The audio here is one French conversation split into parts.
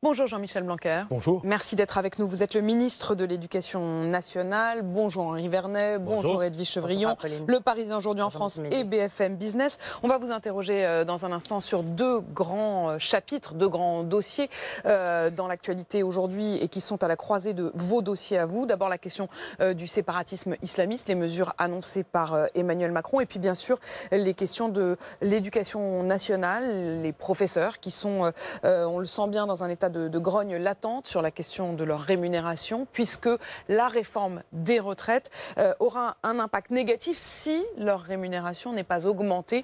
Bonjour Jean-Michel Blanquer. Bonjour. Merci d'être avec nous. Vous êtes le ministre de l'Éducation nationale. Bonjour Henri Vernet. Bonjour Edwige Chevrillon. Le Parisien aujourd'hui en France et BFM Business. On va vous interroger dans un instant sur deux grands chapitres, deux grands dossiers dans l'actualité aujourd'hui et qui sont à la croisée de vos dossiers à vous. D'abord la question du séparatisme islamiste, les mesures annoncées par Emmanuel Macron et puis bien sûr les questions de l'éducation nationale, les professeurs qui sont, on le sent bien, dans un état de grogne latente sur la question de leur rémunération, puisque la réforme des retraites aura un impact négatif si leur rémunération n'est pas augmentée.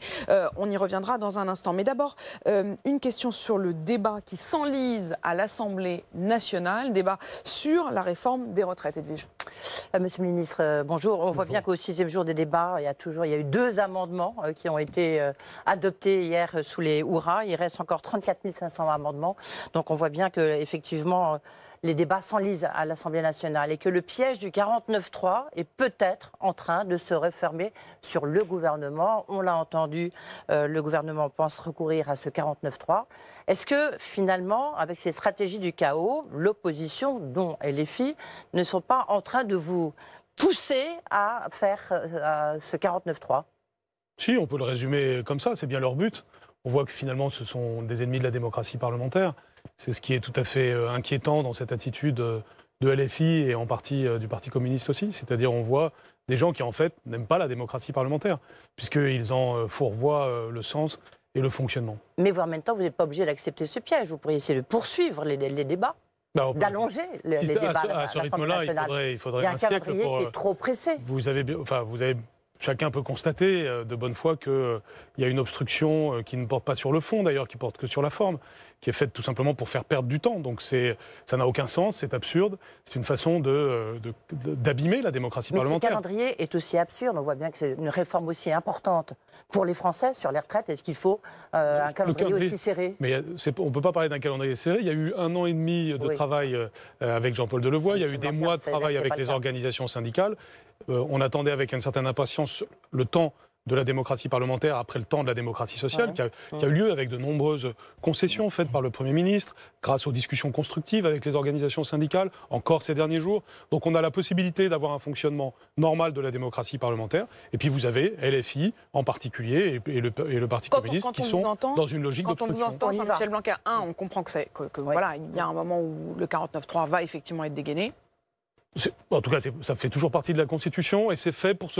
On y reviendra dans un instant. Mais d'abord, une question sur le débat qui s'enlise à l'Assemblée nationale, débat sur la réforme des retraites. Edwige. Monsieur le ministre, bonjour. On voit bien qu'au 6e jour des débats, il y a eu 2 amendements qui ont été adoptés hier sous les hurrahs. Il reste encore 34 500 amendements. Donc on voit bien que effectivement les débats s'enlisent à l'Assemblée nationale et que le piège du 49.3 est peut-être en train de se refermer sur le gouvernement. On l'a entendu, le gouvernement pense recourir à ce 49.3. Est-ce que finalement, avec ces stratégies du chaos, l'opposition, dont LFI, ne sont pas en train de vous pousser à faire ce 49.3 ? Si, on peut le résumer comme ça, c'est bien leur but. On voit que finalement, ce sont des ennemis de la démocratie parlementaire. C'est ce qui est tout à fait inquiétant dans cette attitude de LFI et en partie du Parti communiste aussi. C'est-à-dire on voit des gens qui en fait n'aiment pas la démocratie parlementaire, puisqu'ils en fourvoient le sens et le fonctionnement. Mais vous, en même temps, vous n'êtes pas obligé d'accepter ce piège. Vous pourriez essayer de poursuivre les débats, d'allonger les débats à ce rythme-là, il faudrait un siècle pour... Il y a un calendrier qui est trop pressé. Vous avez chacun peut constater de bonne foi qu'il y a une obstruction qui ne porte pas sur le fond, d'ailleurs, qui porte que sur la forme, qui est faite tout simplement pour faire perdre du temps. Donc ça n'a aucun sens, c'est absurde. C'est une façon d'abîmer la démocratie parlementaire. Mais ce calendrier est aussi absurde. On voit bien que c'est une réforme aussi importante pour les Français sur les retraites. Est-ce qu'il faut un calendrier aussi serré ? Mais on ne peut pas parler d'un calendrier serré. Il y a eu 1 an et demi de travail avec Jean-Paul Delevoye. Il y a eu des mois de travail avec les organisations syndicales. On attendait avec une certaine impatience le temps de la démocratie parlementaire après le temps de la démocratie sociale, qui a eu lieu avec de nombreuses concessions faites par le Premier ministre, grâce aux discussions constructives avec les organisations syndicales, encore ces derniers jours. Donc on a la possibilité d'avoir un fonctionnement normal de la démocratie parlementaire. Et puis vous avez LFI en particulier et le Parti communiste qui sont dans une logique d'obstruction. Quand on vous entend, Jean-Michel Blanquer, on comprend que voilà, il y a un moment où le 49.3 va effectivement être dégainé. En tout cas, ça fait toujours partie de la Constitution et c'est fait pour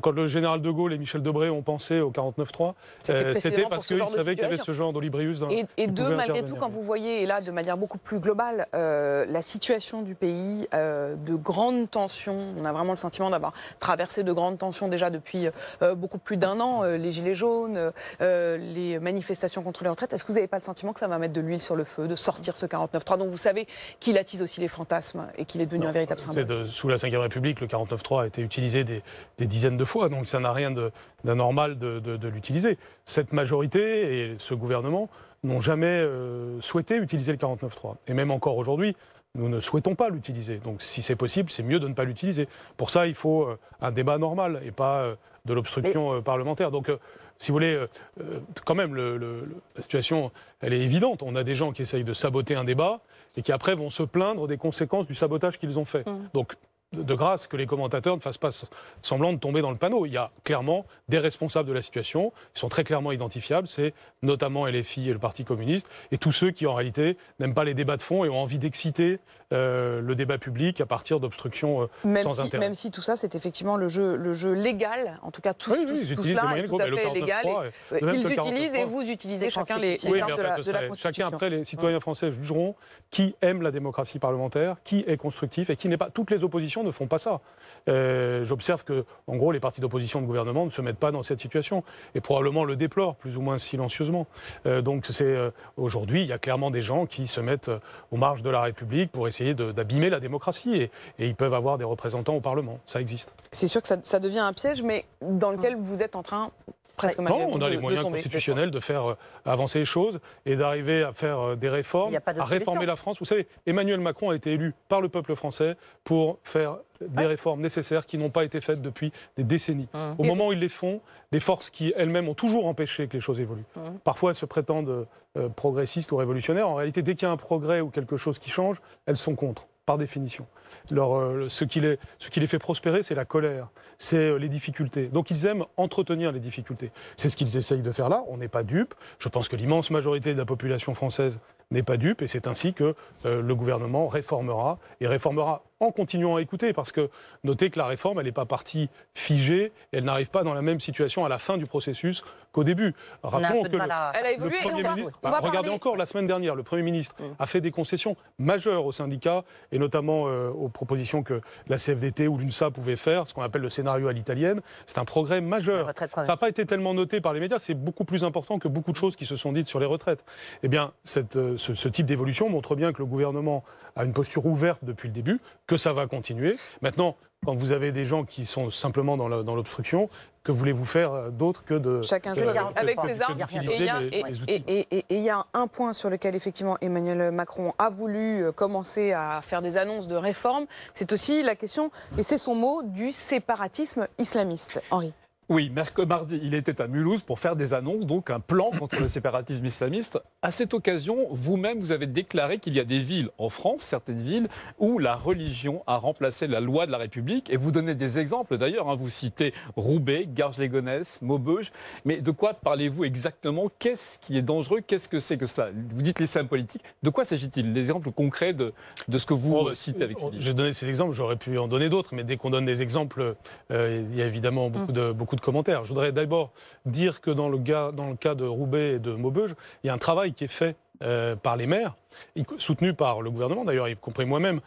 quand le général de Gaulle et Michel Debré ont pensé au 49.3, c'était parce qu'ils savaient qu'il y avait ce genre d'olibrius. Et malgré tout, quand vous voyez, et là de manière beaucoup plus globale, la situation du pays, de grandes tensions, on a vraiment le sentiment d'avoir traversé de grandes tensions déjà depuis beaucoup plus d'1 an, les gilets jaunes, les manifestations contre les retraites. Est-ce que vous n'avez pas le sentiment que ça va mettre de l'huile sur le feu, de sortir ce 49.3 dont vous savez qu'il attise aussi les fantasmes et qu'il est devenu un véritable symbole? Sous la Ve République, le 49.3 a été utilisé des dizaines de fois, donc ça n'a rien d'anormal de l'utiliser. Cette majorité et ce gouvernement n'ont jamais souhaité utiliser le 49.3. Et même encore aujourd'hui, nous ne souhaitons pas l'utiliser. Donc si c'est possible, c'est mieux de ne pas l'utiliser. Pour ça, il faut un débat normal et pas de l'obstruction parlementaire. Donc si vous voulez, quand même, la situation, elle est évidente. On a des gens qui essayent de saboter un débat et qui après vont se plaindre des conséquences du sabotage qu'ils ont fait. Donc, de grâce que les commentateurs ne fassent pas semblant de tomber dans le panneau. Il y a clairement des responsables de la situation, ils sont très clairement identifiables, c'est notamment LFI et le Parti communiste, et tous ceux qui en réalité n'aiment pas les débats de fond et ont envie d'exciter le débat public à partir d'obstructions sans intérêt. Même si tout ça, c'est effectivement le jeu légal, en tout cas tout cela est tout à fait légal. Ils utilisent et vous utilisez chacun les armes de la Constitution. Chacun après, les citoyens français jugeront qui aime la démocratie parlementaire, qui est constructif et qui n'est pas. Toutes les oppositions ne font pas ça. J'observe que, en gros, les partis d'opposition de gouvernement ne se mettent pas dans cette situation et probablement le déplorent, plus ou moins silencieusement. Donc aujourd'hui, il y a clairement des gens qui se mettent aux marges de la République pour essayer d'abîmer la démocratie et ils peuvent avoir des représentants au Parlement. Ça existe. C'est sûr que ça devient un piège, mais dans lequel vous êtes en train presque Non, malgré vous, on a les de moyens tomber. constitutionnels de faire avancer les choses et d'arriver à faire des réformes, à réformer la France. Vous savez, Emmanuel Macron a été élu par le peuple français pour faire des réformes nécessaires qui n'ont pas été faites depuis des décennies. Au moment où ils les font, des forces qui elles-mêmes ont toujours empêché que les choses évoluent. Parfois, elles se prétendent progressistes ou révolutionnaires. En réalité, dès qu'il y a un progrès ou quelque chose qui change, elles sont contre, par définition. Ce qui les fait prospérer, c'est la colère, c'est les difficultés. Donc ils aiment entretenir les difficultés. C'est ce qu'ils essayent de faire là. On n'est pas dupes. Je pense que l'immense majorité de la population française n'est pas dupe, et c'est ainsi que le gouvernement réformera, et réformera en continuant à écouter, parce que notez que la réforme, elle n'est pas partie figée, et elle n'arrive pas dans la même situation à la fin du processus qu'au début. Rappelons que elle a évolué, le Premier ministre, regardez encore, la semaine dernière, le Premier ministre a fait des concessions majeures aux syndicats, et notamment aux propositions que la CFDT ou l'UNSA pouvaient faire, ce qu'on appelle le scénario à l'italienne. C'est un progrès majeur. Ça n'a pas été tellement noté par les médias, c'est beaucoup plus important que beaucoup de choses qui se sont dites sur les retraites. Eh bien, ce type d'évolution montre bien que le gouvernement a une posture ouverte depuis le début, que ça va continuer. Maintenant, quand vous avez des gens qui sont simplement dans l'obstruction, que voulez-vous faire d'autre que de... Chacun joue avec ses armes. Et il y a un point sur lequel, effectivement, Emmanuel Macron a voulu commencer à faire des annonces de réforme. C'est aussi la question, et c'est son mot, du séparatisme islamiste. Henri. Oui, mardi, il était à Mulhouse pour faire des annonces, donc un plan contre le séparatisme islamiste. À cette occasion, vous-même, vous avez déclaré qu'il y a des villes en France, certaines villes, où la religion a remplacé la loi de la République. Et vous donnez des exemples d'ailleurs, hein, vous citez Roubaix, Garges-les-Gonesse, Maubeuge. Mais de quoi parlez-vous exactement? Qu'est-ce qui est dangereux? Qu'est-ce que c'est que cela? Vous dites l'islam politique. De quoi s'agit-il? Des exemples concrets de ce que vous citez avec ces villes. J'ai donné ces exemples, j'aurais pu en donner d'autres, mais dès qu'on donne des exemples, il y a évidemment beaucoup de commentaires. Je voudrais d'abord dire que dans le cas de Roubaix et de Maubeuge, il y a un travail qui est fait par les maires, soutenu par le gouvernement, d'ailleurs, y compris moi-même,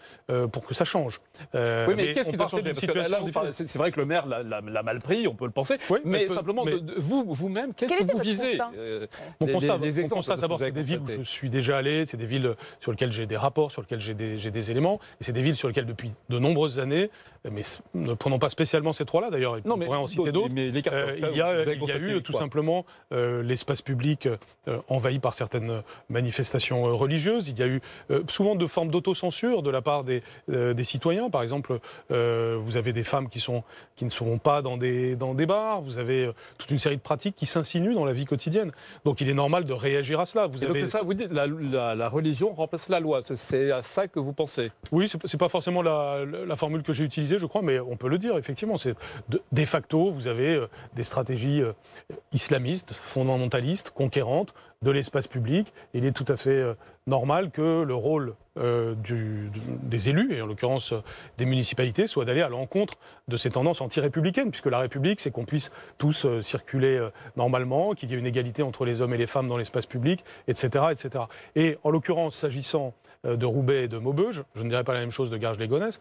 pour que ça change. Oui, mais qu'est-ce qui doit changer? Parce que là, c'est vrai que le maire l'a mal pris, on peut le penser, oui, mais simplement, vous-même, qu'est-ce que vous visez? Mon constat, d'abord, c'est des villes où je suis déjà allé, c'est des villes sur lesquelles j'ai des rapports, sur lesquelles j'ai des éléments, et c'est des villes sur lesquelles, depuis de nombreuses années, mais ne prenons pas spécialement ces trois-là, d'ailleurs, on pourrait en citer d'autres, il y a eu tout simplement l'espace public envahi par certaines manifestations religieuses. Il y a eu souvent de formes d'autocensure de la part des citoyens. Par exemple, vous avez des femmes qui ne seront pas dans des bars. Vous avez toute une série de pratiques qui s'insinuent dans la vie quotidienne. Donc il est normal de réagir à cela. Donc c'est ça, vous dites, la religion remplace la loi. C'est à ça que vous pensez? Oui, c'est pas forcément la formule que j'ai utilisée, je crois, mais on peut le dire, effectivement. De facto, vous avez des stratégies islamistes, fondamentalistes, conquérantes de l'espace public. Il est tout à fait normal que le rôle des élus, et en l'occurrence des municipalités, soit d'aller à l'encontre de ces tendances anti-républicaines, puisque la République, c'est qu'on puisse tous circuler normalement, qu'il y ait une égalité entre les hommes et les femmes dans l'espace public, etc., etc. Et en l'occurrence, s'agissant de Roubaix et de Maubeuge, je ne dirais pas la même chose de Garges-les-Gonesse,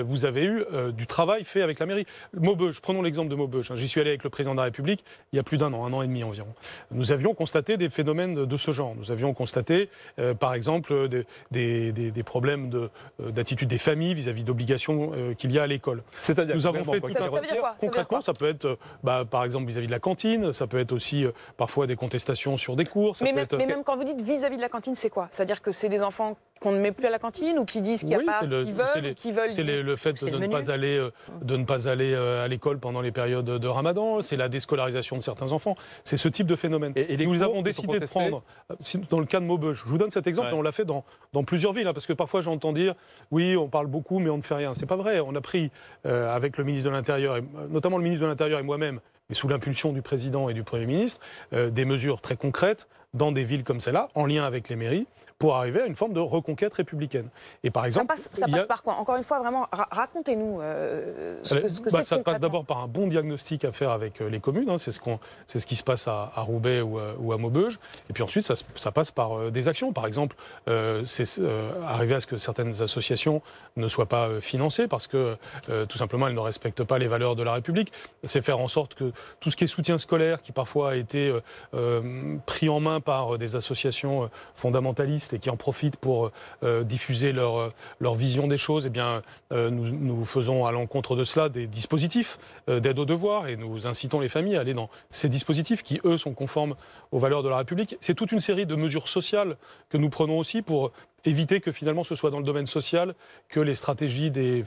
vous avez eu du travail fait avec la mairie. Maubeuge, prenons l'exemple de Maubeuge. J'y suis allé avec le président de la République il y a plus d'un an et demi environ. Nous avions constaté des phénomènes de ce genre. Nous avions constaté, par exemple, des problèmes d'attitude des familles vis-à-vis d'obligations qu'il y a à l'école. C'est-à-dire, nous avons fait tout un... Concrètement, ça peut être, par exemple, vis-à-vis de la cantine, ça peut être aussi parfois des contestations sur des cours. Mais même quand vous dites vis-à-vis de la cantine, c'est quoi? C'est-à-dire que c'est des enfants qu'on ne met plus à la cantine ou qui disent qu'il n'y a pas ce qu'ils veulent? C'est le fait de ne pas aller à l'école pendant les périodes de Ramadan, c'est la déscolarisation de certains enfants. C'est ce type de phénomène. Et nous avons décidé de prendre, dans le cas de Maubeuge, je vous donne cet exemple, et on l'a fait dans plusieurs villes, parce que parfois j'entends dire, oui, on parle beaucoup, mais on ne fait rien. C'est pas vrai. On a pris, avec le ministre de l'Intérieur, notamment le ministre de l'Intérieur et moi-même, mais sous l'impulsion du président et du Premier ministre, des mesures très concrètes dans des villes comme celle-là, en lien avec les mairies, pour arriver à une forme de reconquête républicaine. Et par exemple, ça passe par quoi? Encore une fois, vraiment, racontez-nous ce que c'est. Ça passe d'abord par un bon diagnostic à faire avec les communes, c'est ce qui se passe à Roubaix ou à Maubeuge, et puis ensuite ça passe par des actions. Par exemple, c'est arriver à ce que certaines associations ne soient pas financées parce que tout simplement elles ne respectent pas les valeurs de la République. C'est faire en sorte que tout ce qui est soutien scolaire, qui parfois a été pris en main par des associations fondamentalistes et qui en profitent pour diffuser leur vision des choses, eh bien, nous faisons à l'encontre de cela des dispositifs d'aide aux devoirs et nous incitons les familles à aller dans ces dispositifs qui, eux, sont conformes aux valeurs de la République. C'est toute une série de mesures sociales que nous prenons aussi pour éviter que finalement ce soit dans le domaine social que les stratégies des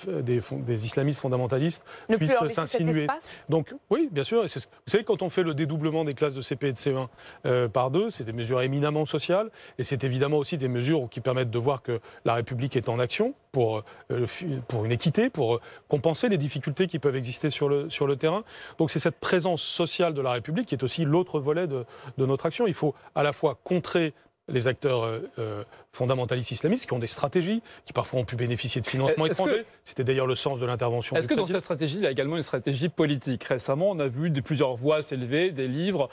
islamistes fondamentalistes puissent s'insinuer. Donc oui, bien sûr. Vous savez, quand on fait le dédoublement des classes de CP et de C1 par 2, c'est des mesures éminemment sociales et c'est évidemment aussi des mesures qui permettent de voir que la République est en action pour une équité, pour compenser les difficultés qui peuvent exister sur le terrain. Donc c'est cette présence sociale de la République qui est aussi l'autre volet de notre action. Il faut à la fois contrer les acteurs fondamentalistes islamistes qui ont des stratégies, qui parfois ont pu bénéficier de financements étrangers. C'était d'ailleurs le sens de l'intervention. Est-ce que dans cette stratégie, il y a également une stratégie politique? Récemment, on a vu plusieurs voix s'élever, des livres.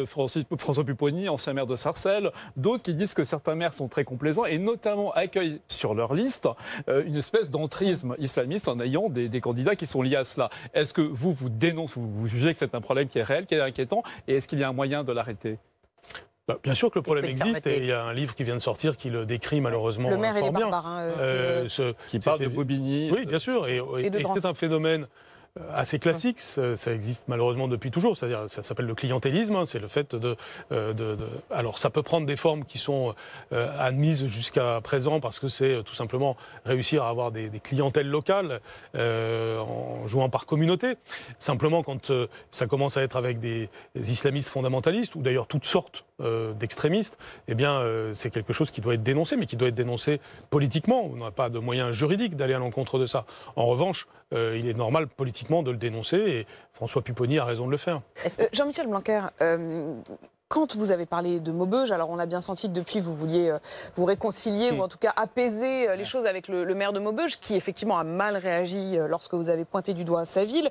François Pupponi, ancien maire de Sarcelles, d'autres qui disent que certains maires sont très complaisants et notamment accueillent sur leur liste une espèce d'entrisme islamiste en ayant des candidats qui sont liés à cela. Est-ce que vous dénoncez, vous jugez que c'est un problème qui est réel, qui est inquiétant, et est-ce qu'il y a un moyen de l'arrêter? Bien sûr que le problème existe et il y a un livre qui vient de sortir qui le décrit malheureusement. Le maire et les bien. barbares. Qui parle de Bobigny. Oui, bien sûr. Et c'est un phénomène assez classique, ça existe malheureusement depuis toujours, c'est-à-dire ça s'appelle le clientélisme, c'est le fait alors ça peut prendre des formes qui sont admises jusqu'à présent parce que c'est tout simplement réussir à avoir des clientèles locales en jouant par communauté. Simplement quand ça commence à être avec des islamistes fondamentalistes ou d'ailleurs toutes sortes d'extrémistes, eh bien c'est quelque chose qui doit être dénoncé, mais qui doit être dénoncé politiquement. On n'a pas de moyens juridiques d'aller à l'encontre de ça. En revanche, il est normal politiquement de le dénoncer et François Pupponi a raison de le faire. Jean-Michel Blanquer, quand vous avez parlé de Maubeuge, alors on a bien senti que depuis vous vouliez vous réconcilier ou en tout cas apaiser les choses avec le maire de Maubeuge qui effectivement a mal réagi lorsque vous avez pointé du doigt sa ville.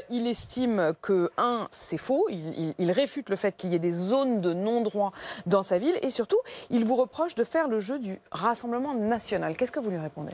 Il estime que, c'est faux, il réfute le fait qu'il y ait des zones de non-droit dans sa ville et surtout, il vous reproche de faire le jeu du Rassemblement national. Qu'est-ce que vous lui répondez ?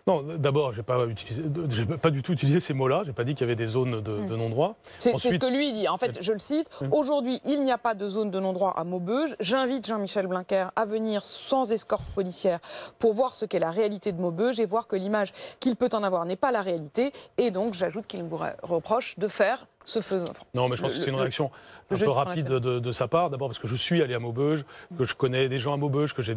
Non, d'abord, je n'ai pas du tout utilisé ces mots-là. Je n'ai pas dit qu'il y avait des zones de non-droit. C'est ce que lui dit. En fait, je le cite. Aujourd'hui, il n'y a pas de zone de non-droit à Maubeuge. J'invite Jean-Michel Blanquer à venir sans escorte policière pour voir ce qu'est la réalité de Maubeuge et voir que l'image qu'il peut en avoir n'est pas la réalité. Et donc, j'ajoute qu'il vous reproche de faire ce faisant. Non, mais je pense que c'est une réaction un peu rapide de sa part. D'abord parce que je suis allé à Maubeuge, que je connais des gens à Maubeuge, que j'ai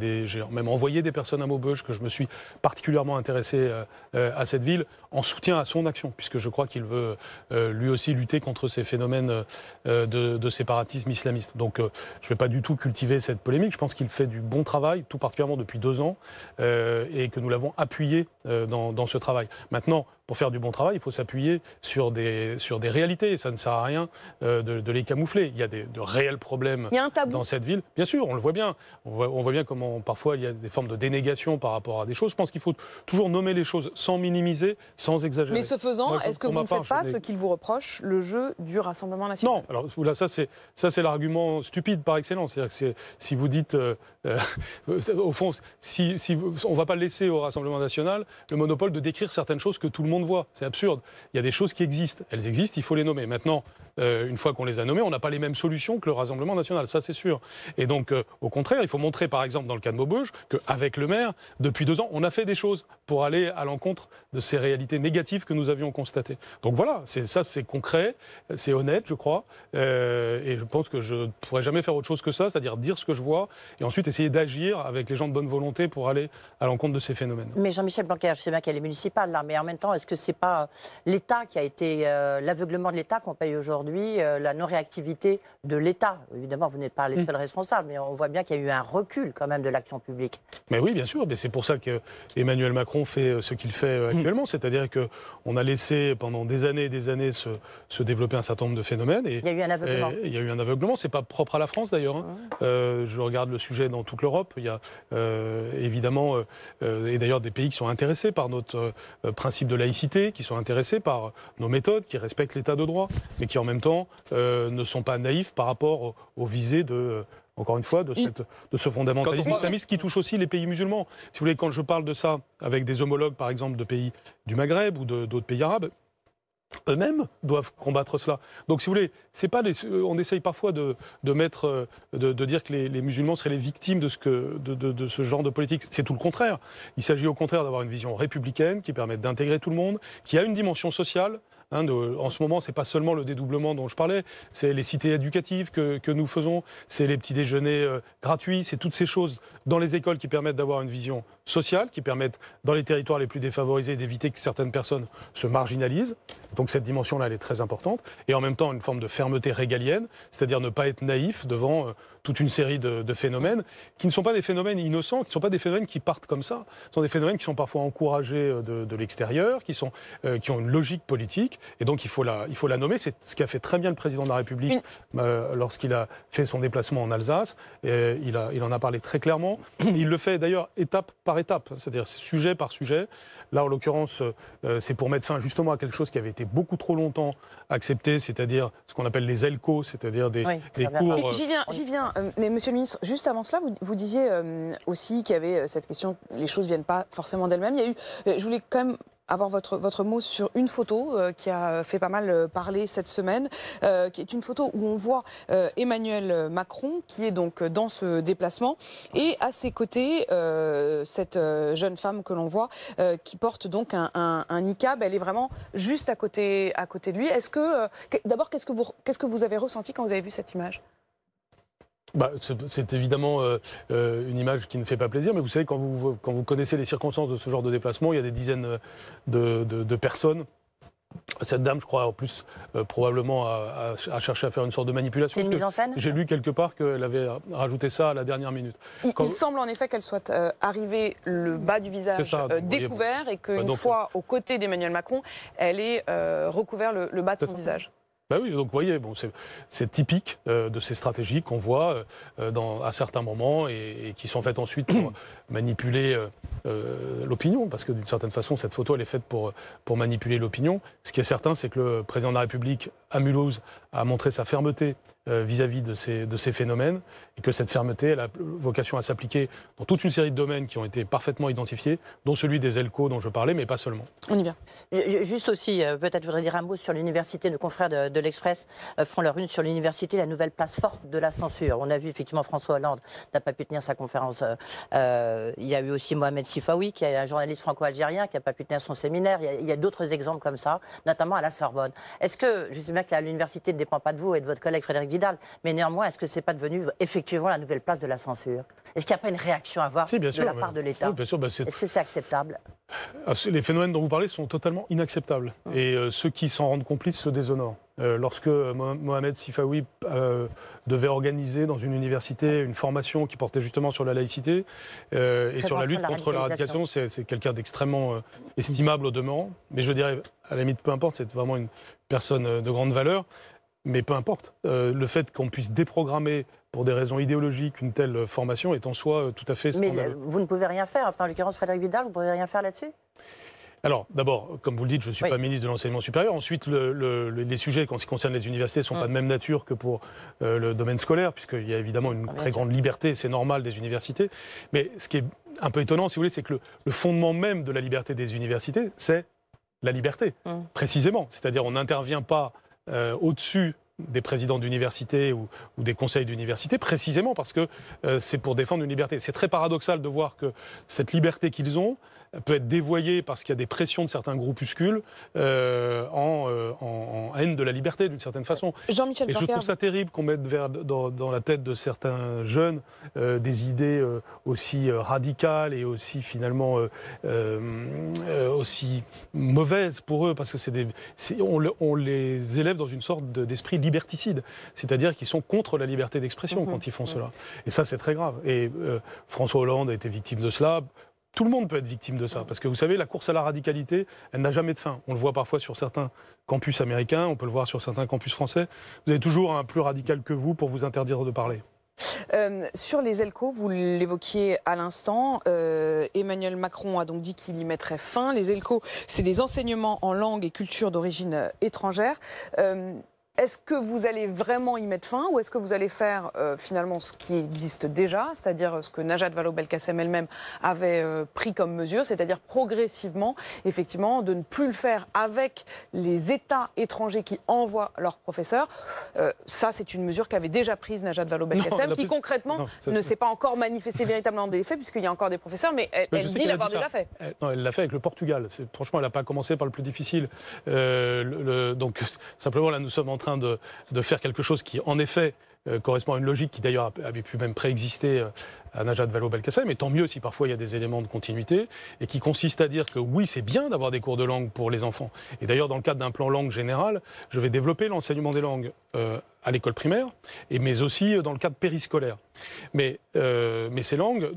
même envoyé des personnes à Maubeuge, que je me suis particulièrement intéressé à cette ville en soutien à son action, puisque je crois qu'il veut lui aussi lutter contre ces phénomènes de séparatisme islamiste. Donc je ne vais pas du tout cultiver cette polémique. Je pense qu'il fait du bon travail, tout particulièrement depuis 2 ans, et que nous l'avons appuyé dans ce travail. Maintenant, pour faire du bon travail, il faut s'appuyer sur des réalités. Ça ne sert à rien de les camoufler. Il y a de réels problèmes dans cette ville. Bien sûr, on le voit bien. On voit bien comment parfois il y a des formes de dénégation par rapport à des choses. Je pense qu'il faut toujours nommer les choses sans minimiser, sans exagérer. Mais ce faisant, est-ce que vous ne faites pas ce qu'il vous reproche, le jeu du Rassemblement national? Non, alors là, ça c'est l'argument stupide par excellence. C'est-à-dire que si vous dites, au fond, on ne va pas laisser au Rassemblement national le monopole de décrire certaines choses que tout le monde voit. C'est absurde. Il y a des choses qui existent. Elles existent, il faut les nommer. Maintenant, une fois qu'on les a nommées, on n'a pas les mêmes solutions que le Rassemblement national. Ça, c'est sûr. Et donc, au contraire, il faut montrer, par exemple, dans le cas de Maubeuge, qu'avec le maire, depuis 2 ans, on a fait des choses pour aller à l'encontre de ces réalités négatives que nous avions constatées. Donc voilà, c'est concret, c'est honnête, je crois. Et je pense que je ne pourrais jamais faire autre chose que ça, c'est-à-dire dire ce que je vois et ensuite essayer d'agir avec les gens de bonne volonté pour aller à l'encontre de ces phénomènes. Mais Jean-Michel Blanquer, je sais bien qu'elle est municipale, là, mais en même temps, est-ce que c'est pas l'État qui a été l'aveuglement de l'État qu'on paye aujourd'hui, la non-réactivité de l'État? Évidemment, vous n'êtes pas les seuls responsables, mais on voit bien qu'il y a eu un recul quand même de l'action publique. Mais oui, bien sûr, mais c'est pour ça que Emmanuel Macron fait ce qu'il fait actuellement, c'est-à-dire qu'on a laissé pendant des années et des années se développer un certain nombre de phénomènes. Et, il y a eu un aveuglement. Il y a eu un aveuglement, c'est pas propre à la France d'ailleurs. Hein. Je regarde le sujet dans toute l'Europe, il y a évidemment, et d'ailleurs des pays qui sont intéressés par notre principe de laïcité, qui sont intéressés par nos méthodes, qui respectent l'état de droit, mais qui en même temps ne sont pas naïfs par rapport aux visées encore une fois, de ce fondamentalisme islamiste qui touche aussi les pays musulmans. Si vous voulez, quand je parle de ça avec des homologues, par exemple, de pays du Maghreb ou d'autres pays arabes, eux-mêmes doivent combattre cela. Donc, si vous voulez, c'est pas on essaye parfois de dire que les musulmans seraient les victimes de ce genre de politique. C'est tout le contraire. Il s'agit au contraire d'avoir une vision républicaine qui permette d'intégrer tout le monde, qui a une dimension sociale. En ce moment, c'est pas seulement le dédoublement dont je parlais, c'est les cités éducatives que nous faisons, c'est les petits déjeuners gratuits, c'est toutes ces choses dans les écoles qui permettent d'avoir une vision sociale, qui permettent dans les territoires les plus défavorisés d'éviter que certaines personnes se marginalisent. Donc cette dimension-là, elle est très importante. Et en même temps, une forme de fermeté régalienne, c'est-à-dire ne pas être naïf devant toute une série de phénomènes qui ne sont pas des phénomènes innocents, qui ne sont pas des phénomènes qui partent comme ça. Ce sont des phénomènes qui sont parfois encouragés de l'extérieur, qui ont une logique politique. Et donc il faut la nommer. C'est ce qu'a fait très bien le président de la République lorsqu'il a fait son déplacement en Alsace. Il en a parlé très clairement. Il le fait d'ailleurs étape par étape, c'est-à-dire sujet par sujet. Là, en l'occurrence, c'est pour mettre fin justement à quelque chose qui avait été beaucoup trop longtemps accepté, c'est-à-dire ce qu'on appelle les ELCO, c'est-à-dire des cours... J'y viens. Mais Monsieur le Ministre, juste avant cela, vous disiez aussi qu'il y avait cette question, les choses ne viennent pas forcément d'elles-mêmes. Il y a eu, je voulais quand même avoir votre mot sur une photo qui a fait pas mal parler cette semaine, qui est une photo où on voit Emmanuel Macron, qui est donc dans ce déplacement, et à ses côtés, cette jeune femme que l'on voit, qui porte donc un niqab. Elle est vraiment juste à côté de lui. D'abord, qu'est-ce que vous avez ressenti quand vous avez vu cette image ? C'est évidemment une image qui ne fait pas plaisir, mais vous savez, quand vous connaissez les circonstances de ce genre de déplacement, il y a des dizaines de personnes. Cette dame, je crois, en plus, probablement a cherché à faire une sorte de manipulation. C'est une mise en scène ? J'ai lu quelque part qu'elle avait rajouté ça à la dernière minute. Il semble en effet qu'elle soit arrivée le bas du visage découvert et qu'une fois aux côtés d'Emmanuel Macron, elle ait recouvert le bas de son visage. Oui, donc vous voyez, c'est typique de ces stratégies qu'on voit à certains moments et qui sont faites ensuite pour manipuler l'opinion, parce que d'une certaine façon, cette photo, elle est faite pour manipuler l'opinion. Ce qui est certain, c'est que le président de la République, à Mulhouse, a montré sa fermeté vis-à-vis de ces phénomènes, et que cette fermeté, elle a vocation à s'appliquer dans toute une série de domaines qui ont été parfaitement identifiés, dont celui des ELCO dont je parlais, mais pas seulement. On y vient. Juste aussi, peut-être je voudrais dire un mot sur l'université. Nos confrères de l'Express font leur une sur l'université, la nouvelle place forte de la censure. On a vu effectivement François Hollande n'a pas pu tenir sa conférence. Il y a eu aussi Mohamed Sifawi, qui est un journaliste franco-algérien, qui n'a pas pu tenir son séminaire. Il y a d'autres exemples comme ça, notamment à la Sorbonne. Est-ce que, je sais bien que l'université ne dépend pas de vous et de votre collègue Frédéric Vidal, mais néanmoins, est-ce que ce n'est pas devenu effectivement la nouvelle place de la censure ? Est-ce qu'il n'y a pas une réaction à avoir de la part de l'État ? Oui, bien sûr. Est-ce que c'est acceptable ? Les phénomènes dont vous parlez sont totalement inacceptables. Et ceux qui s'en rendent complices se déshonorent. Lorsque Mohamed Sifawi devait organiser dans une université une formation qui portait justement sur la laïcité et sur la lutte contre la radicalisation, c'est quelqu'un d'extrêmement estimable au demeurant. Mais je dirais, à la limite, peu importe, c'est vraiment une personne de grande valeur. Mais peu importe, le fait qu'on puisse déprogrammer pour des raisons idéologiques une telle formation est en soi tout à fait scandaleux. Mais vous ne pouvez rien faire, enfin, en l'occurrence Frédéric Vidal, vous ne pouvez rien faire là-dessus ? Alors, d'abord, comme vous le dites, je ne suis pas ministre de l'enseignement supérieur. Ensuite, les sujets, quand ce qui concerne les universités, ne sont pas de même nature que pour le domaine scolaire, puisqu'il y a évidemment une très grande liberté, c'est normal, des universités. Mais ce qui est un peu étonnant, si vous voulez, c'est que le fondement même de la liberté des universités, c'est la liberté, précisément. C'est-à-dire, on n'intervient pas au-dessus des présidents d'université ou des conseils d'université, précisément parce que c'est pour défendre une liberté. C'est très paradoxal de voir que cette liberté qu'ils ont peut être dévoyée parce qu'il y a des pressions de certains groupuscules en haine de la liberté, d'une certaine façon. Jean-Michel Et je trouve ça terrible qu'on mette dans la tête de certains jeunes des idées aussi radicales et aussi finalement aussi mauvaises pour eux, parce que on les élève dans une sorte d'esprit liberticide, c'est-à-dire qu'ils sont contre la liberté d'expression quand ils font cela. Et ça, c'est très grave. Et François Hollande a été victime de cela. Tout le monde peut être victime de ça, parce que vous savez, la course à la radicalité, elle n'a jamais de fin. On le voit parfois sur certains campus américains, on peut le voir sur certains campus français. Vous avez toujours un plus radical que vous pour vous interdire de parler. Sur les ELCO, vous l'évoquiez à l'instant, Emmanuel Macron a donc dit qu'il y mettrait fin. Les ELCO, c'est des enseignements en langue et culture d'origine étrangère. Est-ce que vous allez vraiment y mettre fin ou est-ce que vous allez faire finalement ce qui existe déjà, c'est-à-dire ce que Najat Vallaud-Belkacem elle-même avait pris comme mesure, c'est-à-dire progressivement, effectivement, de ne plus le faire avec les États étrangers qui envoient leurs professeurs. Ça, c'est une mesure qu'avait déjà prise Najat Vallaud-Belkacem, qui concrètement ne s'est pas encore manifestée véritablement dans des faits, puisqu'il y a encore des professeurs, mais elle dit l'avoir déjà fait. Non, elle l'a fait avec le Portugal. Franchement, elle n'a pas commencé par le plus difficile. Donc, simplement, là, nous sommes en train de faire quelque chose qui, en effet, correspond à une logique qui, d'ailleurs, avait pu même préexister à Najat Vallaud-Belkacem, mais tant mieux si parfois il y a des éléments de continuité, et qui consiste à dire que oui, c'est bien d'avoir des cours de langue pour les enfants. Et d'ailleurs, dans le cadre d'un plan langue général, je vais développer l'enseignement des langues à l'école primaire, mais aussi dans le cadre périscolaire. Mais ces langues,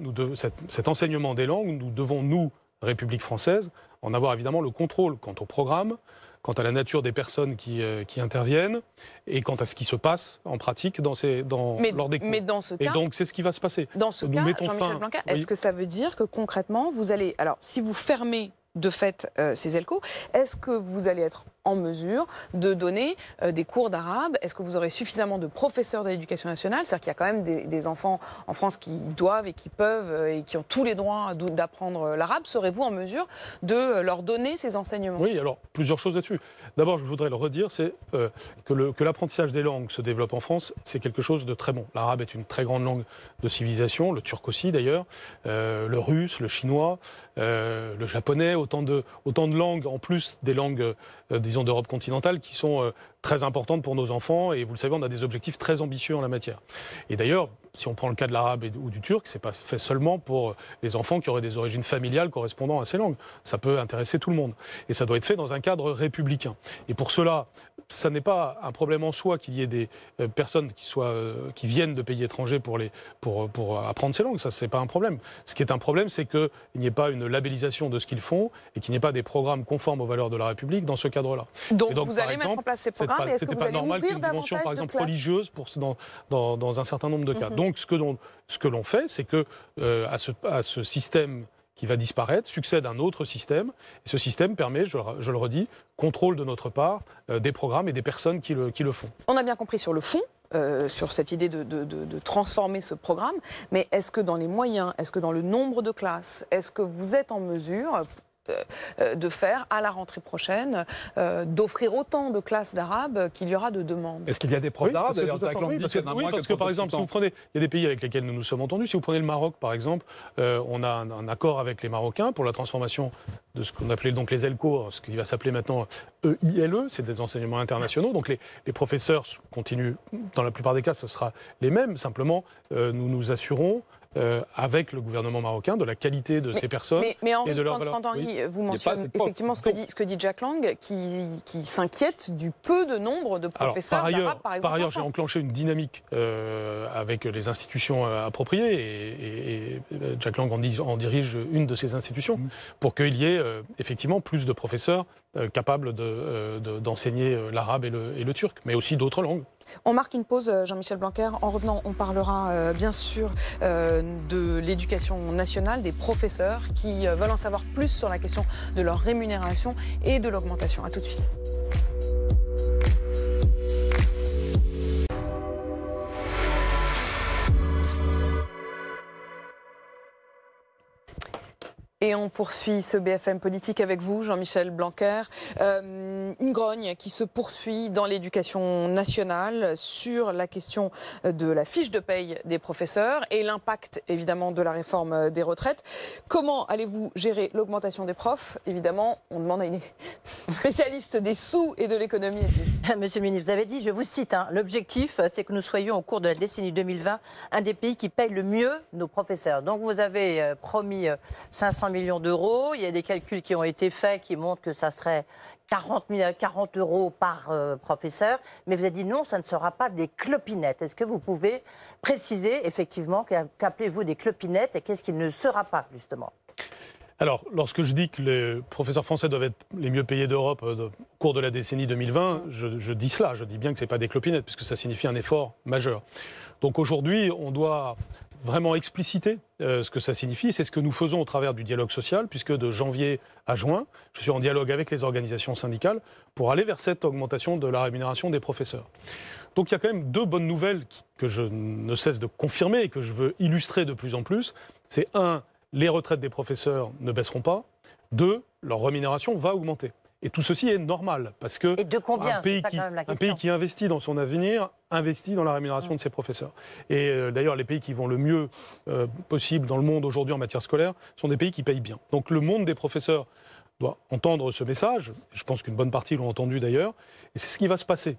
cet enseignement des langues, nous devons, nous, République française, en avoir évidemment le contrôle quant au programme, quant à la nature des personnes qui interviennent et quant à ce qui se passe en pratique lors des cours. Mais dans ce cas, et donc, c'est ce qui va se passer. Dans ce cas, Jean-Michel Blanquer, est-ce que ça veut dire que concrètement, vous allez... Alors, si vous fermez de fait ces ELCO, est-ce que vous allez être en mesure de donner des cours d'arabe? Est-ce que vous aurez suffisamment de professeurs de l'éducation nationale? C'est-à-dire qu'il y a quand même des enfants en France qui doivent et qui peuvent et qui ont tous les droits d'apprendre l'arabe. Serez-vous en mesure de leur donner ces enseignements? Oui, alors plusieurs choses là-dessus. D'abord, je voudrais le redire, c'est que l'apprentissage des langues se développe en France, c'est quelque chose de très bon. L'arabe est une très grande langue de civilisation, le turc aussi d'ailleurs, le russe, le chinois, le japonais, autant de langues, en plus des langues, disons, d'Europe continentale, qui sont très importantes pour nos enfants. Et vous le savez, on a des objectifs très ambitieux en la matière. Et d'ailleurs, si on prend le cas de l'arabe ou du turc, c'est pas fait seulement pour les enfants qui auraient des origines familiales correspondant à ces langues. Ça peut intéresser tout le monde. Et ça doit être fait dans un cadre républicain. Et pour cela, ça n'est pas un problème en soi qu'il y ait des personnes qui viennent de pays étrangers pour apprendre ces langues. Ça, c'est pas un problème. Ce qui est un problème, c'est qu'il n'y ait pas une labellisation de ce qu'ils font et qu'il n'y ait pas des programmes conformes aux valeurs de la République dans ce cadre-là. Donc vous allez mettre en place ces programmes et est-ce que vous allez ouvrir dimension, davantage par exemple, de classes religieuse dans un certain nombre de cas. Donc ce que l'on fait, c'est que à ce système qui va disparaître, succède un autre système. Et ce système permet, je le redis, contrôle de notre part des programmes et des personnes qui le font. On a bien compris sur le fond, sur cette idée de transformer ce programme, mais est-ce que dans les moyens, est-ce que dans le nombre de classes, est-ce que vous êtes en mesure de faire à la rentrée prochaine, d'offrir autant de classes d'arabe qu'il y aura de demandes? Est-ce qu'il y a des profs d'arabe d'ailleurs? Parce que par exemple, si vous prenez, il y a des pays avec lesquels nous nous sommes entendus. Si vous prenez le Maroc, par exemple, on a un accord avec les Marocains pour la transformation de ce qu'on appelait donc les ELCO, ce qui va s'appeler maintenant EILE, c'est des enseignements internationaux. Donc les professeurs continuent, dans la plupart des cas, ce sera les mêmes. Simplement, nous nous assurons avec le gouvernement marocain de la qualité de ces personnes mais Henri, et de leur valeur. Quand Henri oui. vous mentionne effectivement ce que dit Jack Lang, qui s'inquiète du peu de nombre de professeurs d'arabe, par exemple. Par ailleurs, j'ai enclenché une dynamique avec les institutions appropriées et Jack Lang en dirige une de ces institutions pour qu'il y ait effectivement plus de professeurs capables d'enseigner l'arabe et le turc, mais aussi d'autres langues. On marque une pause, Jean-Michel Blanquer. En revenant, on parlera bien sûr de l'éducation nationale, des professeurs qui veulent en savoir plus sur la question de leur rémunération et de l'augmentation. A tout de suite. Et on poursuit ce BFM Politique avec vous, Jean-Michel Blanquer. Une grogne qui se poursuit dans l'éducation nationale sur la question de la fiche de paye des professeurs et l'impact évidemment de la réforme des retraites. Comment allez-vous gérer l'augmentation des profs? Évidemment, on demande à une spécialiste des sous et de l'économie. Monsieur le ministre, vous avez dit, je vous cite, l'objectif, c'est que nous soyons au cours de la décennie 2020 un des pays qui paye le mieux nos professeurs. Donc vous avez promis 500 millions d'euros. Il y a des calculs qui ont été faits qui montrent que ça serait 40 euros par professeur. Mais vous avez dit non, ça ne sera pas des clopinettes. Est-ce que vous pouvez préciser effectivement qu'appelez-vous des clopinettes et qu'est-ce qui ne sera pas justement? Alors, lorsque je dis que les professeurs français doivent être les mieux payés d'Europe au cours de la décennie 2020, je dis cela. Je dis bien que ce n'est pas des clopinettes, puisque ça signifie un effort majeur. Donc aujourd'hui, on doit vraiment expliciter ce que ça signifie. C'est ce que nous faisons au travers du dialogue social, puisque de janvier à juin, je suis en dialogue avec les organisations syndicales pour aller vers cette augmentation de la rémunération des professeurs. Donc il y a quand même 2 bonnes nouvelles que je ne cesse de confirmer et que je veux illustrer de plus en plus. C'est 1, les retraites des professeurs ne baisseront pas. 2, leur rémunération va augmenter. Et tout ceci est normal, parce que et de combien, un pays qui investit dans son avenir investit dans la rémunération de ses professeurs. Et d'ailleurs, les pays qui vont le mieux possible dans le monde aujourd'hui en matière scolaire sont des pays qui payent bien. Donc le monde des professeurs doit entendre ce message. Je pense qu'une bonne partie l'ont entendu d'ailleurs. Et c'est ce qui va se passer.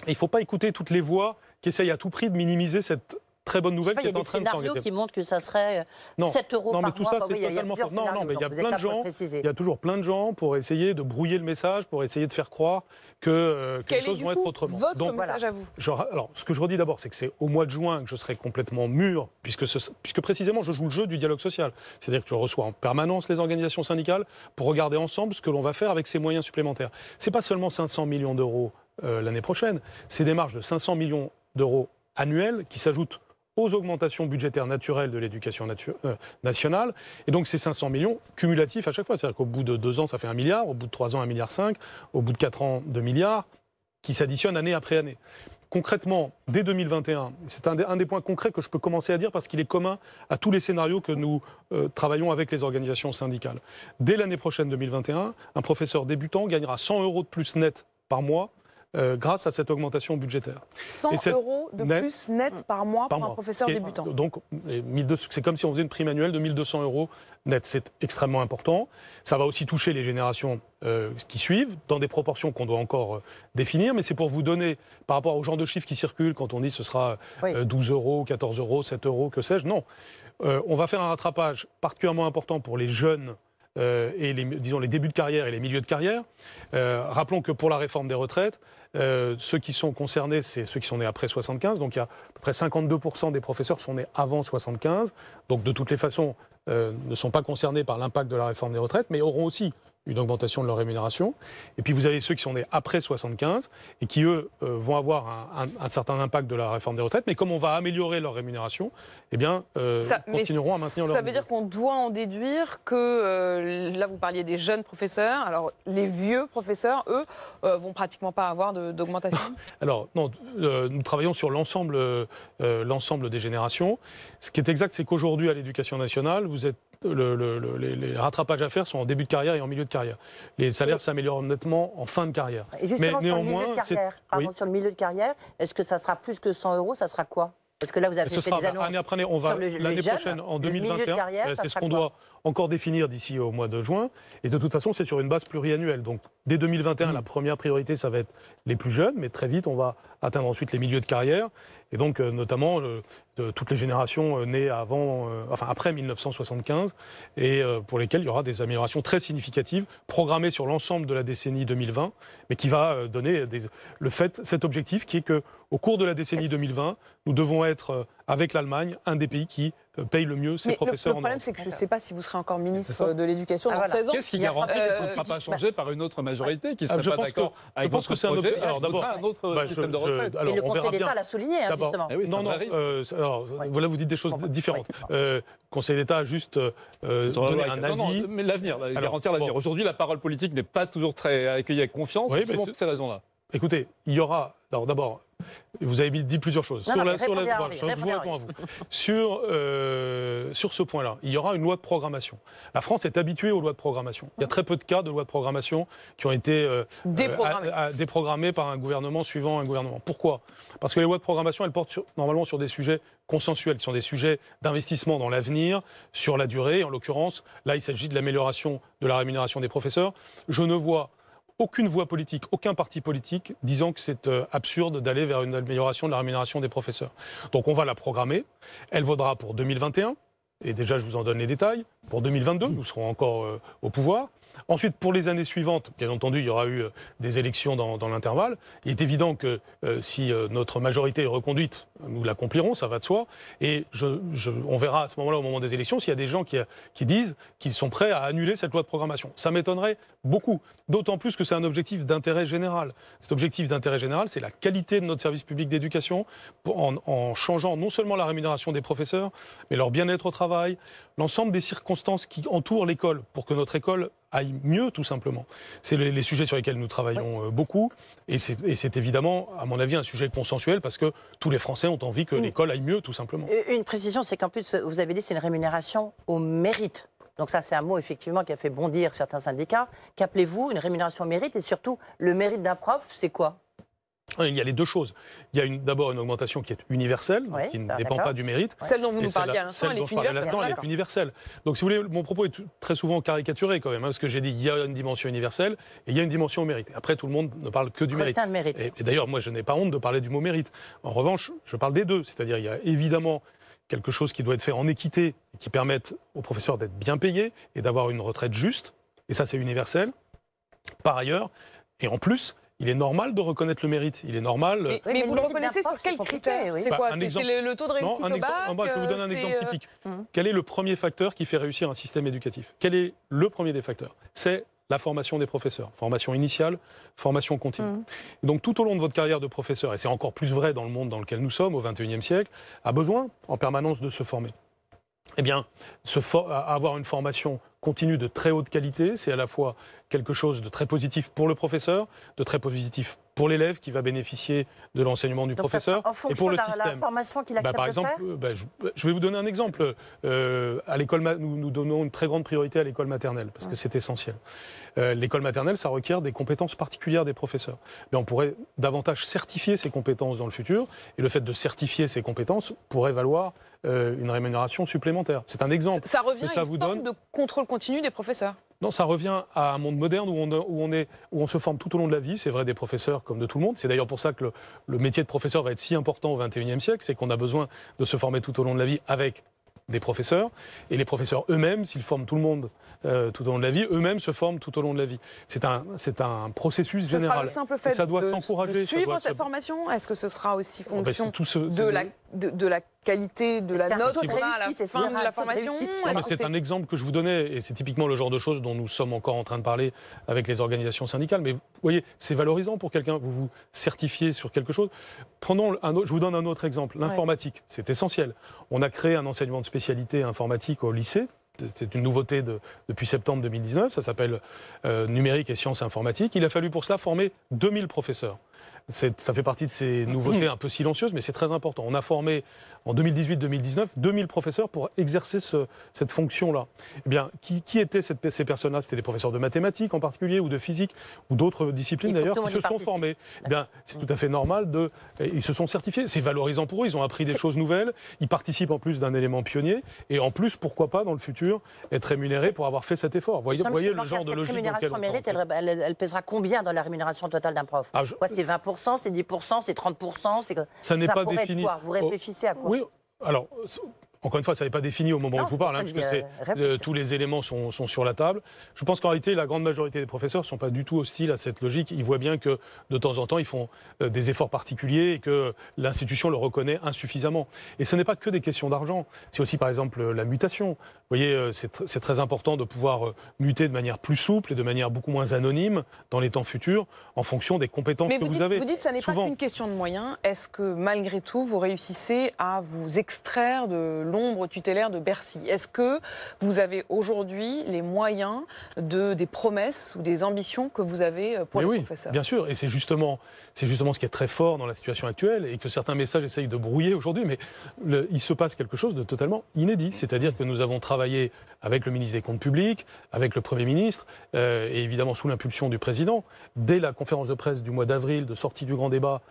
Et il ne faut pas écouter toutes les voix qui essayent à tout prix de minimiser cette très bonne nouvelle qui est en train de s'engager. Il y a des scénarios qui montrent que ça serait 7 euros par mois. Non, mais tout ça, c'est totalement faux. Non, mais il y a plein de gens, il y a toujours plein de gens pour essayer de brouiller le message, pour essayer de faire croire que les choses vont être autrement. Votre message à vous. Alors, ce que je redis d'abord, c'est que c'est au mois de juin que je serai complètement mûr, puisque précisément, je joue le jeu du dialogue social. C'est-à-dire que je reçois en permanence les organisations syndicales pour regarder ensemble ce que l'on va faire avec ces moyens supplémentaires. C'est pas seulement 500 millions d'euros l'année prochaine, c'est des marges de 500 millions d'euros annuels qui s'ajoutent aux augmentations budgétaires naturelles de l'éducation nationale. Et donc, ces 500 millions cumulatifs à chaque fois. C'est-à-dire qu'au bout de 2 ans, ça fait 1 milliard, au bout de 3 ans, 1,5 milliard, au bout de 4 ans, 2 milliards, qui s'additionnent année après année. Concrètement, dès 2021, c'est un des points concrets que je peux commencer à dire parce qu'il est commun à tous les scénarios que nous travaillons avec les organisations syndicales. Dès l'année prochaine, 2021, un professeur débutant gagnera 100 euros de plus net par mois grâce à cette augmentation budgétaire. 100 euros de plus net par mois pour un professeur débutant. Donc, c'est comme si on faisait une prime annuelle de 1 200 euros net. C'est extrêmement important. Ça va aussi toucher les générations qui suivent, dans des proportions qu'on doit encore définir, mais c'est pour vous donner, par rapport au genre de chiffres qui circulent, quand on dit ce sera 12 euros, 14 euros, 7 euros, que sais-je, non. On va faire un rattrapage particulièrement important pour les jeunes et les débuts de carrière et les milieux de carrière. Rappelons que pour la réforme des retraites, ceux qui sont concernés, c'est ceux qui sont nés après 75. Donc il y a à peu près 52% des professeurs sont nés avant 75. Donc de toutes les façons, ne sont pas concernés par l'impact de la réforme des retraites, mais auront aussi une augmentation de leur rémunération. Et puis vous avez ceux qui sont nés après 75 et qui, eux, vont avoir un certain impact de la réforme des retraites. Mais comme on va améliorer leur rémunération, eh bien, continueront à maintenir leur Ça veut dire qu'on doit en déduire que, là vous parliez des jeunes professeurs, alors les vieux professeurs, eux, vont pratiquement pas avoir d'augmentation. Alors non, nous travaillons sur l'ensemble des générations. Ce qui est exact, c'est qu'aujourd'hui, à l'Éducation nationale, vous êtes les rattrapages à faire sont en début de carrière et en milieu de carrière. Les salaires s'améliorent nettement en fin de carrière. Et justement, sur le milieu de carrière, est-ce que ça sera plus que 100 euros? Ça sera quoi? Parce que là, vous avez fait des annonces. Année après année, l'année prochaine, en 2021, c'est ce qu'on doit encore définir d'ici au mois de juin. Et de toute façon, c'est sur une base pluriannuelle. Donc, dès 2021, la première priorité, ça va être les plus jeunes. Mais très vite, on va atteindre ensuite les milieux de carrière. Et donc, notamment, toutes les générations nées après 1975, et pour lesquelles il y aura des améliorations très significatives, programmées sur l'ensemble de la décennie 2020, mais qui va donner cet objectif qui est qu'au cours de la décennie 2020, nous devons être, avec l'Allemagne, un des pays qui paye le mieux ses professeurs. Le problème, c'est que je ne sais pas si vous serez encore ministre de l'Éducation dans 16 ans. Qu'est-ce qui garantit que ce ne sera pas changé par une autre majorité qui ne serait pas d'accord avec votre projet? Alors d'abord, un autre système de retraite. Et le Conseil d'État l'a souligné, justement. Voilà, vous dites des choses différentes. Le Conseil d'État a juste donné un avis. Mais l'avenir, garantir l'avenir. Aujourd'hui, la parole politique n'est pas toujours très accueillie avec confiance, pour ces raisons-là. Écoutez, il y aura... Alors d'abord, vous avez dit plusieurs choses. Sur ce point-là, il y aura une loi de programmation. La France est habituée aux lois de programmation. Il y a très peu de cas de lois de programmation qui ont été déprogrammées par un gouvernement suivant un gouvernement. Pourquoi? Parce que les lois de programmation, elles portent normalement sur des sujets consensuels, qui sont des sujets d'investissement dans l'avenir, sur la durée. En l'occurrence, là, il s'agit de l'amélioration de la rémunération des professeurs. Je ne vois aucune voix politique, aucun parti politique disant que c'est absurde d'aller vers une amélioration de la rémunération des professeurs. Donc on va la programmer. Elle vaudra pour 2021, et déjà je vous en donne les détails. Pour 2022, nous serons encore au pouvoir. Ensuite, pour les années suivantes, bien entendu, il y aura eu des élections dans l'intervalle. Il est évident que si notre majorité est reconduite, nous l'accomplirons, ça va de soi. Et on verra à ce moment-là, au moment des élections, s'il y a des gens qui disent qu'ils sont prêts à annuler cette loi de programmation. Ça m'étonnerait beaucoup, d'autant plus que c'est un objectif d'intérêt général. Cet objectif d'intérêt général, c'est la qualité de notre service public d'éducation en changeant non seulement la rémunération des professeurs, mais leur bien-être au travail, l'ensemble des circonstances qui entourent l'école pour que notre école aille mieux, tout simplement. C'est les sujets sur lesquels nous travaillons beaucoup, et c'est évidemment, à mon avis, un sujet consensuel, parce que tous les Français ont envie que l'école aille mieux, tout simplement. Une précision, c'est qu'en plus, vous avez dit c'est une rémunération au mérite. Donc ça, c'est un mot, effectivement, qui a fait bondir certains syndicats. Qu'appelez-vous une rémunération au mérite? Et surtout, le mérite d'un prof, c'est quoi? Il y a les deux choses. Il y a d'abord une augmentation qui est universelle, qui ne dépend pas du mérite. Celle dont vous nous parliez à l'instant, elle est universelle. Donc, si vous voulez, mon propos est très souvent caricaturé quand même, parce que j'ai dit il y a une dimension universelle et il y a une dimension au mérite. Après, tout le monde ne parle que du mérite. Et d'ailleurs, moi, je n'ai pas honte de parler du mot mérite. En revanche, je parle des deux. C'est-à-dire, il y a évidemment quelque chose qui doit être fait en équité, qui permette aux professeurs d'être bien payés et d'avoir une retraite juste. Et ça, c'est universel. Par ailleurs, et en plus, il est normal de reconnaître le mérite. Il est normal. Mais vous le reconnaissez sur quels critères? C'est quoi? C'est le taux de réussite au bac? Je vais vous donner un exemple typique. Quel est le premier facteur qui fait réussir un système éducatif? Quel est le premier des facteurs? C'est la formation des professeurs. Formation initiale, formation continue. Donc tout au long de votre carrière de professeur, et c'est encore plus vrai dans le monde dans lequel nous sommes, au XXIe siècle, a besoin en permanence de se former. Eh bien, avoir une formation continue de très haute qualité, c'est à la fois quelque chose de très positif pour le professeur, de très positif pour l'élève qui va bénéficier de l'enseignement du professeur et pour le système. La formation qu'il accepte par exemple, je vais vous donner un exemple. À l'école, nous donnons une très grande priorité à l'école maternelle parce que c'est essentiel. L'école maternelle, ça requiert des compétences particulières des professeurs. Mais on pourrait davantage certifier ces compétences dans le futur, et le fait de certifier ces compétences pourrait valoir une rémunération supplémentaire. C'est un exemple. Ça revient à une forme de contrôle continu des professeurs? Non, ça revient à un monde moderne où on se forme tout au long de la vie. C'est vrai des professeurs comme de tout le monde. C'est d'ailleurs pour ça que le métier de professeur va être si important au XXIe siècle. C'est qu'on a besoin de se former tout au long de la vie avec des professeurs. Et les professeurs eux-mêmes, s'ils forment tout le monde tout au long de la vie, eux-mêmes se forment tout au long de la vie. C'est un processus général. Ce sera le simple fait ça doit s'encourager. De suivre cette formation? Est-ce que ce sera aussi fonction de la qualité de la note qu'on a à la fin de la formation? C'est un exemple que je vous donnais, et c'est typiquement le genre de choses dont nous sommes encore en train de parler avec les organisations syndicales. Mais vous voyez, c'est valorisant pour quelqu'un, vous vous certifiez sur quelque chose. Je vous donne un autre exemple, l'informatique, c'est essentiel. On a créé un enseignement de spécialité informatique au lycée. C'est une nouveauté depuis septembre 2019, ça s'appelle numérique et sciences informatiques. Il a fallu pour cela former 2000 professeurs. Ça fait partie de ces nouveautés un peu silencieuses, mais c'est très important. On a formé en 2018-2019 2000 professeurs pour exercer cette fonction-là. Eh bien, qui étaient ces personnes-là? C'était des professeurs de mathématiques en particulier, ou de physique, ou d'autres disciplines d'ailleurs, qui se sont formés. Eh bien, c'est tout à fait normal ils se sont certifiés. C'est valorisant pour eux, ils ont appris des choses nouvelles, ils participent en plus d'un élément pionnier, et en plus, pourquoi pas, dans le futur, être rémunérés pour avoir fait cet effort. Vous voyez le genre de logique dans lequel on mérite, elle pèsera combien dans la rémunération totale d'un prof? C'est 20%, c'est 10%, c'est 30%, ça n'est pas défini. Vous réfléchissez à quoi? Oui, alors, encore une fois, ça n'est pas défini au moment où je vous parle, parce que tous les éléments sont sur la table. Je pense qu'en réalité, la grande majorité des professeurs ne sont pas du tout hostiles à cette logique. Ils voient bien que, de temps en temps, ils font des efforts particuliers et que l'institution le reconnaît insuffisamment. Et ce n'est pas que des questions d'argent. C'est aussi, par exemple, la mutation. Vous voyez, c'est très important de pouvoir muter de manière plus souple et de manière beaucoup moins anonyme dans les temps futurs, en fonction des compétences que vous avez. Vous dites que ça n'est pas qu'une question de moyens. Est-ce que, malgré tout, vous réussissez à vous extraire de l'ombre tutélaire de Bercy? Est-ce que vous avez aujourd'hui les moyens des promesses ou des ambitions que vous avez pour les professeurs? Bien sûr, et c'est justement ce qui est très fort dans la situation actuelle et que certains messages essayent de brouiller aujourd'hui, mais il se passe quelque chose de totalement inédit. C'est-à-dire que nous avons travaillé avec le ministre des Comptes publics, avec le Premier ministre, et évidemment sous l'impulsion du Président. Dès la conférence de presse du mois d'avril, de sortie du grand débat,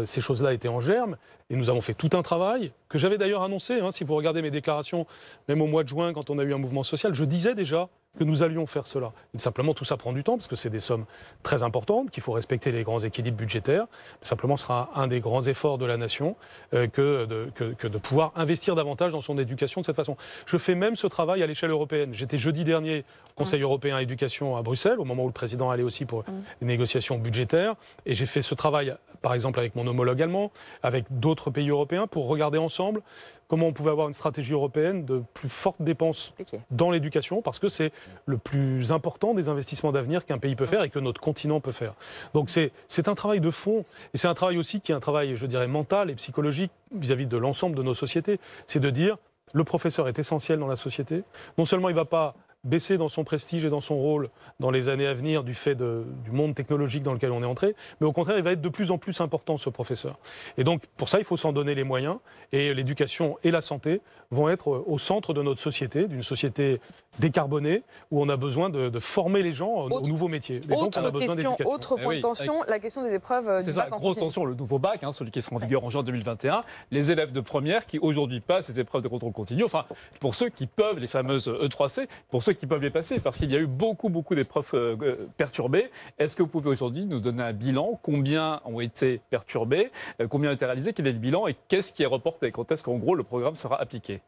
ces choses-là étaient en germe, et nous avons fait tout un travail, que j'avais d'ailleurs annoncé, si vous regardez mes déclarations, même au mois de juin, quand on a eu un mouvement social, je disais déjà que nous allions faire cela. Et simplement, tout ça prend du temps, parce que c'est des sommes très importantes, qu'il faut respecter les grands équilibres budgétaires. Simplement, ce sera un des grands efforts de la nation que de pouvoir investir davantage dans son éducation de cette façon. Je fais même ce travail à l'échelle européenne. J'étais jeudi dernier au Conseil européen éducation à Bruxelles, au moment où le président allait aussi pour les négociations budgétaires, et j'ai fait ce travail, par exemple, avec mon homologue allemand, avec d'autres pays européens, pour regarder ensemble comment on pouvait avoir une stratégie européenne de plus fortes dépenses dans l'éducation, parce que c'est le plus important des investissements d'avenir qu'un pays peut faire et que notre continent peut faire. Donc c'est un travail de fond, et c'est un travail aussi qui est un travail, je dirais, mental et psychologique vis-à-vis de l'ensemble de nos sociétés. C'est de dire, le professeur est essentiel dans la société. Non seulement il ne va pas baisser dans son prestige et dans son rôle dans les années à venir du fait du monde technologique dans lequel on est entré, mais au contraire, il va être de plus en plus important, ce professeur. Et donc, pour ça, il faut s'en donner les moyens, et l'éducation et la santé vont être au centre de notre société, d'une société décarbonée, où on a besoin de former les gens aux nouveaux métiers. Et donc, on a besoin d'éducation. Autre point de tension, la question des épreuves du bac en continu. Grosse tension, le nouveau bac, celui qui sera en vigueur en juin 2021, les élèves de première qui aujourd'hui passent ces épreuves de contrôle continu, enfin, pour ceux qui peuvent, les fameuses E3C, pour ceux qui peuvent les passer, parce qu'il y a eu beaucoup d'épreuves perturbées. Est-ce que vous pouvez aujourd'hui nous donner un bilan? Combien ont été perturbés? Combien ont été réalisés? Quel est le bilan? Et qu'est-ce qui est reporté? Quand est-ce qu'en gros le programme sera appliqué?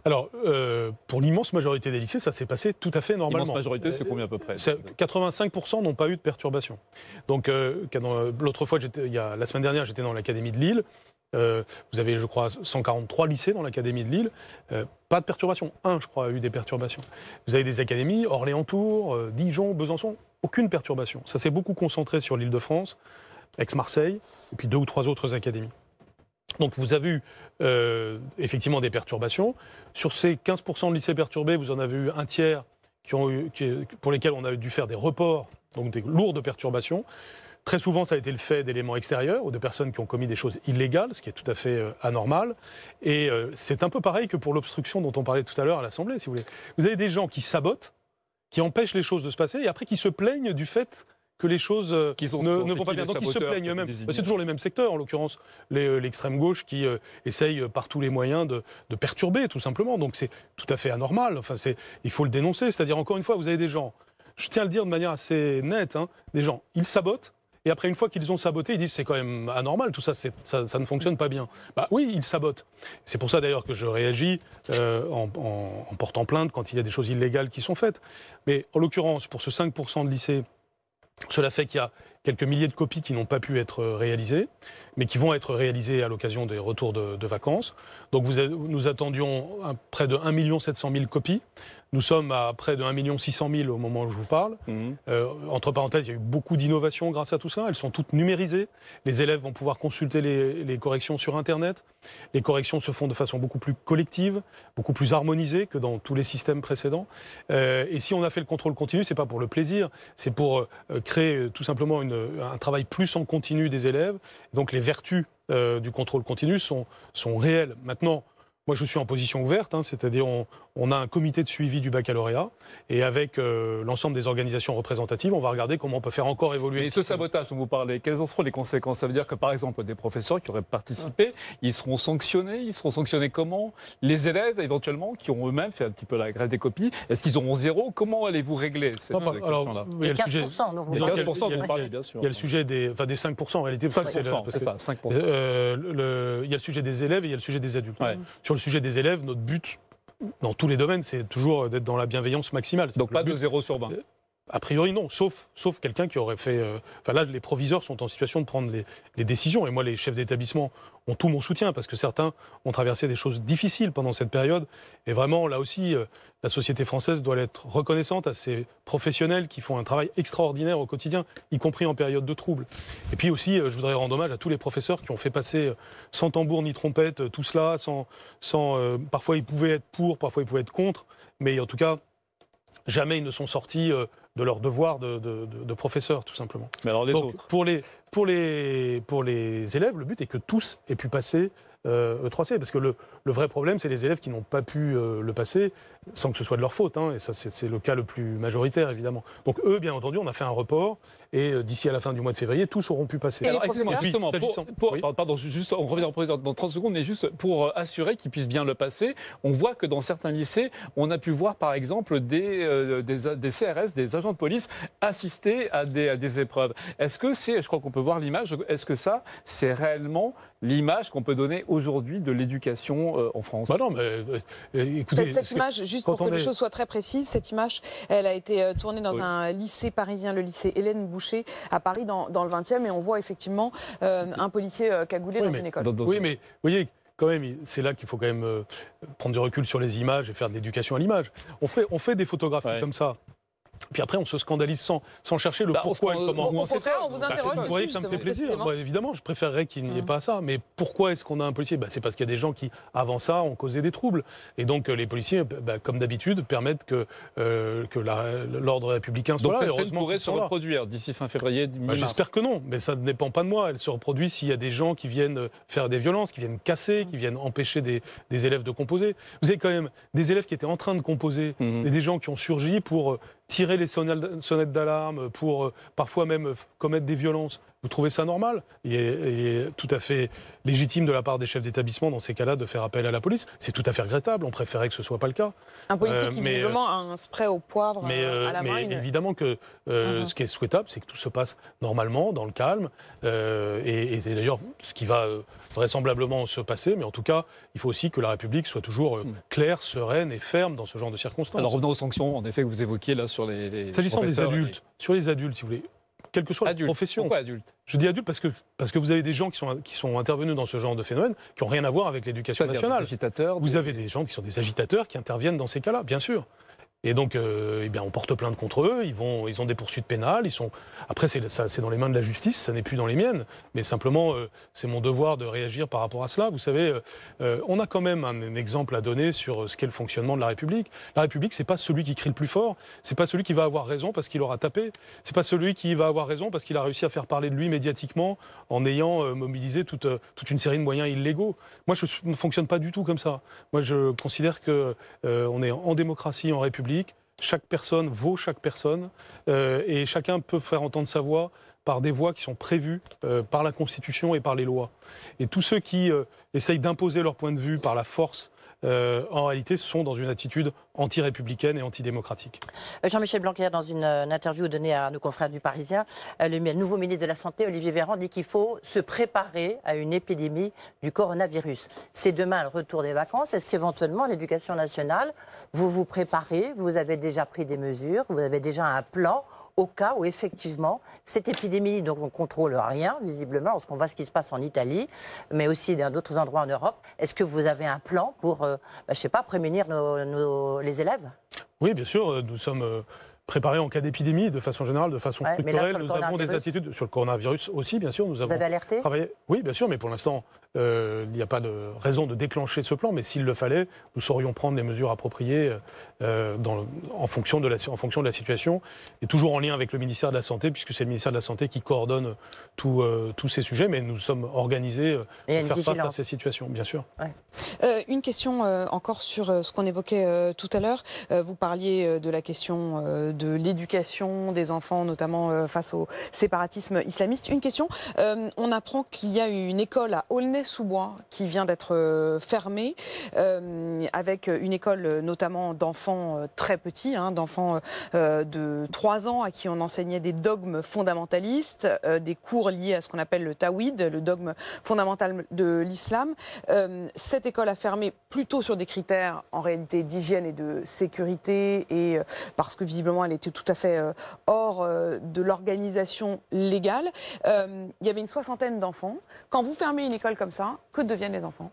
Alors, pour l'immense majorité des lycées, ça s'est passé tout à fait normalement. L'immense majorité, c'est combien à peu près? 85% n'ont pas eu de perturbation. Donc, l'autre fois, la semaine dernière, j'étais dans l'académie de Lille. Vous avez, je crois, 143 lycées dans l'académie de Lille. Pas de perturbation. Je crois, a eu des perturbations. Vous avez des académies, Orléans-Tours, Dijon, Besançon, aucune perturbation. Ça s'est beaucoup concentré sur l'Île-de-France, Aix-Marseille, et puis 2 ou 3 autres académies. Donc vous avez eu effectivement des perturbations. Sur ces 15% de lycées perturbés, vous en avez eu un tiers pour lesquels on a dû faire des reports, donc des lourdes perturbations. Très souvent, ça a été le fait d'éléments extérieurs ou de personnes qui ont commis des choses illégales, ce qui est tout à fait anormal. Et c'est un peu pareil que pour l'obstruction dont on parlait tout à l'heure à l'Assemblée, si vous voulez. Vous avez des gens qui sabotent, qui empêchent les choses de se passer, et après qui se plaignent du fait que les choses ne vont pas bien. Donc ils se plaignent eux-mêmes. C'est toujours les mêmes secteurs, en l'occurrence l'extrême gauche qui essaye par tous les moyens de perturber, tout simplement. Donc c'est tout à fait anormal. Enfin, il faut le dénoncer. C'est-à-dire, encore une fois, vous avez des gens, je tiens à le dire de manière assez nette, des gens, ils sabotent. Et après, une fois qu'ils ont saboté, ils disent c'est quand même anormal, tout ça, ça ne fonctionne pas bien. Bah oui, ils sabotent. C'est pour ça d'ailleurs que je réagis en portant plainte quand il y a des choses illégales qui sont faites. Mais en l'occurrence, pour ce 5% de lycées, cela fait qu'il y a quelques milliers de copies qui n'ont pas pu être réalisées, mais qui vont être réalisées à l'occasion des retours de vacances. Donc nous attendions près de 1 700 000 copies. Nous sommes à près de 1 600 000 au moment où je vous parle. Entre parenthèses, il y a eu beaucoup d'innovations grâce à tout ça. Elles sont toutes numérisées. Les élèves vont pouvoir consulter les corrections sur Internet. Les corrections se font de façon beaucoup plus collective, beaucoup plus harmonisée que dans tous les systèmes précédents. Et si on a fait le contrôle continu, c'est pas pour le plaisir, c'est pour créer tout simplement un travail plus en continu des élèves. Donc les vertus du contrôle continu sont réelles. Maintenant, moi, je suis en position ouverte, c'est-à-dire on a un comité de suivi du baccalauréat et avec l'ensemble des organisations représentatives, on va regarder comment on peut faire encore évoluer. Et ce sabotage dont vous parlez, quelles en seront les conséquences? Ça veut dire que, par exemple, des professeurs qui auraient participé, ils seront sanctionnés. Ils seront sanctionnés comment? Les élèves, éventuellement, qui ont eux-mêmes fait un petit peu la grève des copies, est-ce qu'ils auront 0? Comment allez-vous régler cette question-là? Il y a 15%, dont vous parlez. 15% dont vous parlez, bien sûr. Il y a le sujet des 5% en réalité. 5%, c'est ça, 5%. Il y a le sujet des élèves et il y a le sujet des adultes. Ouais. Sur le sujet des élèves, notre but, dans tous les domaines, c'est toujours d'être dans la bienveillance maximale. Donc pas de 0 sur 20 ? A priori, non, sauf quelqu'un qui aurait fait... là, les proviseurs sont en situation de prendre les décisions. Et moi, les chefs d'établissement ont tout mon soutien, parce que certains ont traversé des choses difficiles pendant cette période. Et vraiment, là aussi, la société française doit être reconnaissante à ces professionnels qui font un travail extraordinaire au quotidien, y compris en période de trouble. Et puis aussi, je voudrais rendre hommage à tous les professeurs qui ont fait passer sans tambour ni trompette tout cela, parfois ils pouvaient être pour, parfois ils pouvaient être contre, mais en tout cas, jamais ils ne sont sortis de leur devoir de professeur, tout simplement. Mais alors les Donc, autres pour les élèves, le but est que tous aient pu passer E3C, parce que le vrai problème, c'est les élèves qui n'ont pas pu le passer, sans que ce soit de leur faute, et ça c'est le cas le plus majoritaire, évidemment. Donc eux, bien entendu, on a fait un report, et d'ici à la fin du mois de février, tous auront pu passer. Alors, excusez-moi, justement, pardon, juste, on revient dans 30 secondes, mais juste pour assurer qu'ils puissent bien le passer, on voit que dans certains lycées, on a pu voir, par exemple, des CRS, des agents de police, assister à des épreuves. Est-ce que je crois qu'on peut voir l'image, est-ce que ça, c'est réellement l'image qu'on peut donner aujourd'hui de l'éducation en France? Non, mais écoutez... Cette image, juste pour que les choses soient très précises, cette image, elle a été tournée dans un lycée parisien, le lycée Hélène Boucher, à Paris, dans le 20e, et on voit effectivement un policier cagoulé dans une école. Oui, mais vous voyez... Quand même, c'est là qu'il faut quand même prendre du recul sur les images et faire de l'éducation à l'image. On fait des photographies comme ça. Puis après, on se scandalise sans chercher le pourquoi et comment. Au contraire, on vous interroge. Vous voyez que ça me fait plaisir. Moi, évidemment, je préférerais qu'il n'y ait pas ça. Mais pourquoi est-ce qu'on a un policier? C'est parce qu'il y a des gens qui, avant ça, ont causé des troubles. Et donc, les policiers, comme d'habitude, permettent que l'ordre républicain soit là. Donc, cette scène pourrait se reproduire d'ici fin février, mi-mars. J'espère que non, mais ça ne dépend pas de moi. Elle se reproduit s'il y a des gens qui viennent faire des violences, qui viennent casser, qui viennent empêcher des élèves de composer. Vous avez quand même des élèves qui étaient en train de composer et des gens qui ont surgi pour tirer les sonnettes d'alarme, pour parfois même commettre des violences. Vous trouvez ça normal? Il est tout à fait légitime de la part des chefs d'établissement, dans ces cas-là, de faire appel à la police. C'est tout à fait regrettable. On préférait que ce ne soit pas le cas. Un policier qui, visiblement, a un spray au poivre à la main. Mais évidemment que ce qui est souhaitable, c'est que tout se passe normalement, dans le calme. Et c'est d'ailleurs ce qui va vraisemblablement se passer. Mais en tout cas, il faut aussi que la République soit toujours claire, sereine et ferme dans ce genre de circonstances. Alors revenons aux sanctions, en effet, que vous évoquiez là sur les S'agissant des adultes, sur les adultes, si vous voulez, quelle que soit la profession. Pourquoi adultes? Je dis adultes parce que vous avez des gens qui sont intervenus dans ce genre de phénomène qui n'ont rien à voir avec l'éducation nationale. Vous avez des gens qui sont des agitateurs qui interviennent dans ces cas-là, bien sûr. Et donc, on porte plainte contre eux, ils ont des poursuites pénales, après c'est dans les mains de la justice, ça n'est plus dans les miennes, mais simplement c'est mon devoir de réagir par rapport à cela. Vous savez, on a quand même un exemple à donner sur ce qu'est le fonctionnement de la République. La République, c'est pas celui qui crie le plus fort, c'est pas celui qui va avoir raison parce qu'il aura tapé, c'est pas celui qui va avoir raison parce qu'il a réussi à faire parler de lui médiatiquement en ayant mobilisé toute une série de moyens illégaux. Moi, je ne fonctionne pas du tout comme ça. Moi, je considère que on est en démocratie, en République. Chaque personne vaut chaque personne et chacun peut faire entendre sa voix par des voies qui sont prévues par la Constitution et par les lois. Et tous ceux qui essayent d'imposer leur point de vue par la force, en réalité, sont dans une attitude anti-républicaine et antidémocratique. Jean-Michel Blanquer, dans une interview donnée à nos confrères du Parisien, le nouveau ministre de la Santé, Olivier Véran, dit qu'il faut se préparer à une épidémie du coronavirus. C'est demain le retour des vacances. Est-ce qu'éventuellement, l'éducation nationale, vous vous préparez, vous avez déjà pris des mesures, vous avez déjà un plan au cas où, effectivement, cette épidémie, donc on ne contrôle rien, visiblement, lorsqu'on voit ce qui se passe en Italie, mais aussi dans d'autres endroits en Europe, est-ce que vous avez un plan pour, prémunir les élèves? Oui, bien sûr, nous sommes préparés en cas d'épidémie, de façon générale, de façon structurelle. Nous avons des attitudes sur le coronavirus aussi, bien sûr. Vous avez alerté? Oui, bien sûr, mais pour l'instant, il n'y a pas de raison de déclencher ce plan. Mais s'il le fallait, nous saurions prendre les mesures appropriées en fonction de la situation, et toujours en lien avec le ministère de la Santé, puisque c'est le ministère de la Santé qui coordonne tous ces sujets. Mais nous sommes organisés pour faire face à ces situations, bien sûr. Ouais. Une question encore sur ce qu'on évoquait tout à l'heure. Vous parliez de la question de l'éducation des enfants, notamment face au séparatisme islamiste. Une question, on apprend qu'il y a une école à Aulnay-sous-Bois qui vient d'être fermée, avec une école notamment d'enfants très petits, d'enfants de 3 ans à qui on enseignait des dogmes fondamentalistes, des cours liés à ce qu'on appelle le tawhid, le dogme fondamental de l'islam. Cette école a fermé plutôt sur des critères en réalité d'hygiène et de sécurité, et parce que visiblement elle était tout à fait hors de l'organisation légale. Il y avait une 60aine d'enfants. Quand vous fermez une école comme ça, que deviennent les enfants?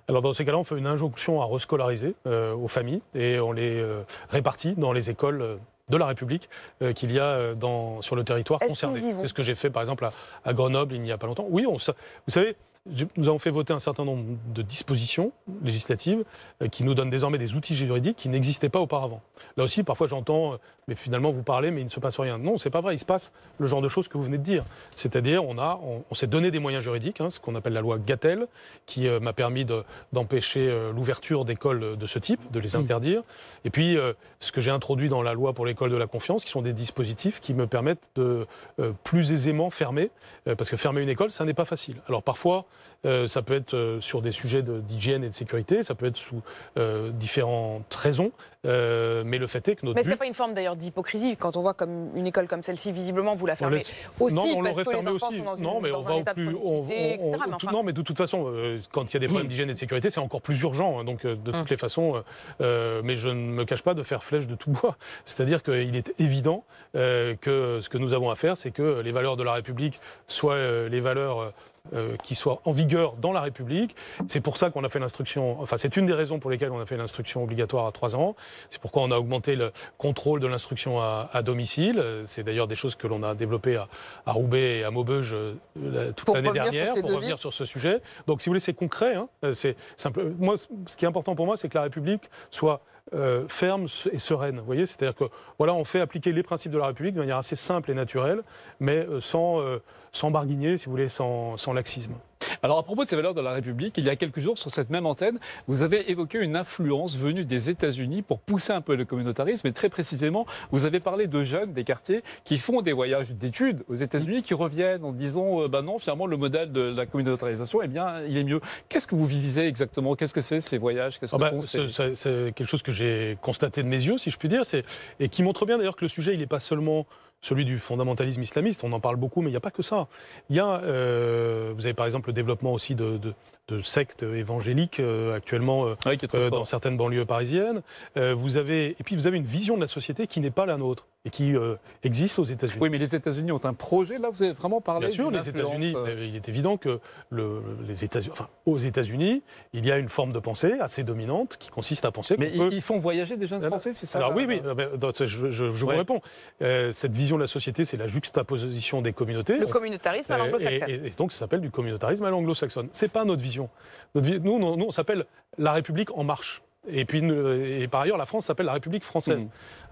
Alors dans ces cas-là, on fait une injonction à rescolariser aux familles et on les répartit dans les écoles de la République qu'il y a sur le territoire concerné. C'est ce que j'ai fait par exemple à Grenoble il n'y a pas longtemps. Oui, vous savez, nous avons fait voter un certain nombre de dispositions législatives qui nous donnent désormais des outils juridiques qui n'existaient pas auparavant. Là aussi, parfois j'entends mais finalement vous parlez, mais il ne se passe rien. Non, c'est pas vrai, il se passe le genre de choses que vous venez de dire. C'est-à-dire, on s'est donné des moyens juridiques, ce qu'on appelle la loi Gatel, qui m'a permis d'empêcher l'ouverture d'écoles de ce type, de les interdire. Et puis, ce que j'ai introduit dans la loi pour l'école de la confiance, qui sont des dispositifs qui me permettent de plus aisément fermer, parce que fermer une école, ça n'est pas facile. Alors parfois, ça peut être sur des sujets d'hygiène et de sécurité, ça peut être sous différentes raisons, mais le fait est que notre Mais est-ce qu'il n'y a pas une forme d'ailleurs d'hypocrisie quand on voit comme une école comme celle-ci, visiblement vous la fermez aussi non, parce que les enfants sont dans un état de promiscuité, etc. Non, mais de toute façon, quand il y a des problèmes d'hygiène et de sécurité, c'est encore plus urgent. Donc de toutes les façons, mais je ne me cache pas de faire flèche de tout bois. C'est-à-dire qu'il est évident que ce que nous avons à faire, c'est que les valeurs de la République soient les valeurs qui soient en vigueur dans la République. C'est pour ça qu'on a fait l'instruction, enfin c'est une des raisons pour lesquelles on a fait l'instruction obligatoire à 3 ans. C'est pourquoi on a augmenté le contrôle de l'instruction à domicile. C'est d'ailleurs des choses que l'on a développées à Roubaix et à Maubeuge toute l'année dernière pour revenir sur ce sujet. Donc si vous voulez, c'est concret. C'est simple. Moi, ce qui est important pour moi, c'est que la République soit ferme et sereine. Vous voyez, c'est-à-dire que voilà, on fait appliquer les principes de la République de manière assez simple et naturelle, mais sans barguigner, si vous voulez, sans laxisme. Alors à propos de ces valeurs de la République, il y a quelques jours sur cette même antenne, vous avez évoqué une influence venue des États-Unis pour pousser un peu le communautarisme. Et très précisément, vous avez parlé de jeunes des quartiers qui font des voyages d'études aux États-Unis, qui reviennent en disant non, finalement le modèle de la communautarisation, eh bien, il est mieux. Qu'est-ce que vous visez exactement? Qu'est-ce que c'est ces voyages? C'est quelque chose que j'ai constaté de mes yeux, si je puis dire, et qui montre bien d'ailleurs que le sujet, il n'est pas seulement celui du fondamentalisme islamiste, on en parle beaucoup, mais il n'y a pas que ça. Il y a, vous avez par exemple le développement aussi de sectes évangéliques actuellement dans certaines banlieues parisiennes. Et puis vous avez une vision de la société qui n'est pas la nôtre et qui existe aux États-Unis. Oui, mais les États-Unis ont un projet, là, vous avez vraiment parlé. Bien sûr, les États-Unis, il est évident que aux États-Unis, il y a une forme de pensée assez dominante qui consiste à penser ils font voyager des jeunes Français, c'est ça? Alors oui, je vous réponds. Cette vision de la société, c'est la juxtaposition des communautés. Le communautarisme à l'anglo-saxonne. Et donc, ça s'appelle du communautarisme à l'anglo-saxonne. C'est pas notre vision. Nous, on s'appelle la République en marche. Et puis, par ailleurs, la France s'appelle la République française.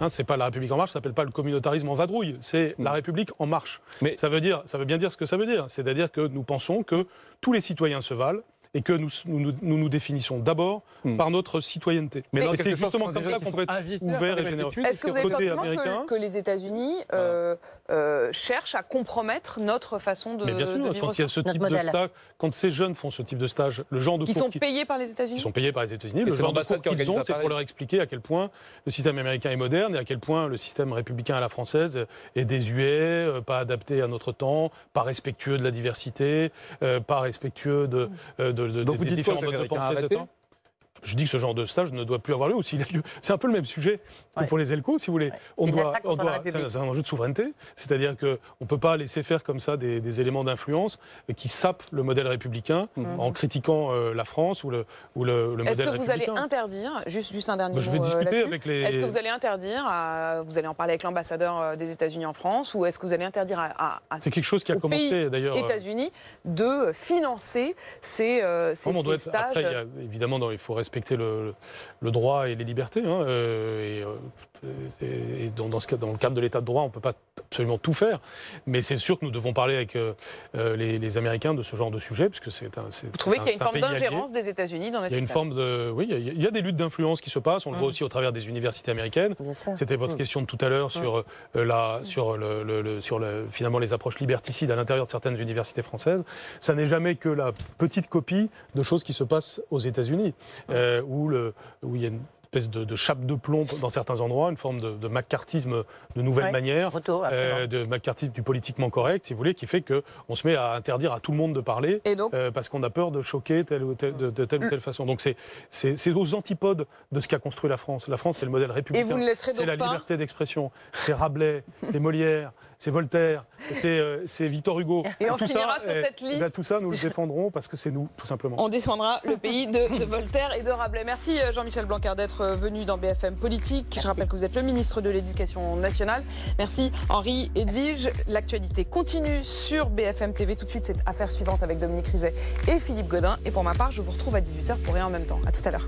C'est pas la République en marche, ça s'appelle pas le communautarisme en vadrouille, c'est la République en marche. Mais ça veut bien dire ce que ça veut dire. C'est-à-dire que nous pensons que tous les citoyens se valent et que nous définissons d'abord par notre citoyenneté. Mais c'est justement comme ça qu'on peut être ouvert et généreux. Est-ce que vous avez le sentiment que les États-Unis cherchent à compromettre notre façon de vivre? Bien sûr, quand il y a ce type de stage, quand ces jeunes font ce type de stage, le genre de qui sont payés par les États-Unis, le genre de cours qu'ils ont, c'est pour leur expliquer à quel point le système américain est moderne et à quel point le système républicain à la française est désuet, pas adapté à notre temps, pas respectueux de la diversité, pas respectueux donc vous dites différents modes de pensée, etc. Je dis que ce genre de stage ne doit plus avoir lieu ou s'il a lieu. C'est un peu le même sujet que pour les ELCO, si vous voulez. C'est un enjeu de souveraineté, c'est-à-dire qu'on ne peut pas laisser faire comme ça des éléments d'influence qui sapent le modèle républicain en critiquant la France ou le modèle républicain. Est-ce que vous allez interdire, juste un dernier mot je vais discuter avec les... Est-ce que vous allez interdire, vous allez en parler avec l'ambassadeur des États-Unis en France, ou est-ce que vous allez interdire c'est quelque chose qui a commencé d'ailleurs États-Unis de financer ces stages? Après, évidemment, il faut respecter le droit et les libertés. Et dans le cadre de l'état de droit, on ne peut pas absolument tout faire. Mais c'est sûr que nous devons parler avec les Américains de ce genre de sujet, puisque vous trouvez qu'il y a une forme d'ingérence des États-Unis dans notre système? Oui, il y a des luttes d'influence qui se passent. On le voit aussi au travers des universités américaines. C'était votre question de tout à l'heure sur finalement les approches liberticides à l'intérieur de certaines universités françaises. Ça n'est jamais que la petite copie de choses qui se passent aux États-Unis, où il y a une espèce de chape de plomb dans certains endroits, une forme de macartisme de nouvelle manière, de macartisme du politiquement correct, si vous voulez, qui fait qu'on se met à interdire à tout le monde de parler parce qu'on a peur de choquer de telle ou telle façon. Donc c'est aux antipodes de ce qu'a construit la France. La France, c'est le modèle républicain, c'est la liberté d'expression, c'est Rabelais, c'est Molière, c'est Voltaire, c'est Victor Hugo. Et on finira sur cette liste. Tout ça, nous le défendrons parce que c'est nous, tout simplement. On défendra le pays de Voltaire et de Rabelais. Merci Jean-Michel Blanquer d'être venu dans BFM Politique. Je rappelle que vous êtes le ministre de l'Éducation nationale. Merci Henri Edwige. L'actualité continue sur BFM TV. Tout de suite, c'est Affaire suivante avec Dominique Rizet et Philippe Godin. Et pour ma part, je vous retrouve à 18h pour Rien en même temps. À tout à l'heure.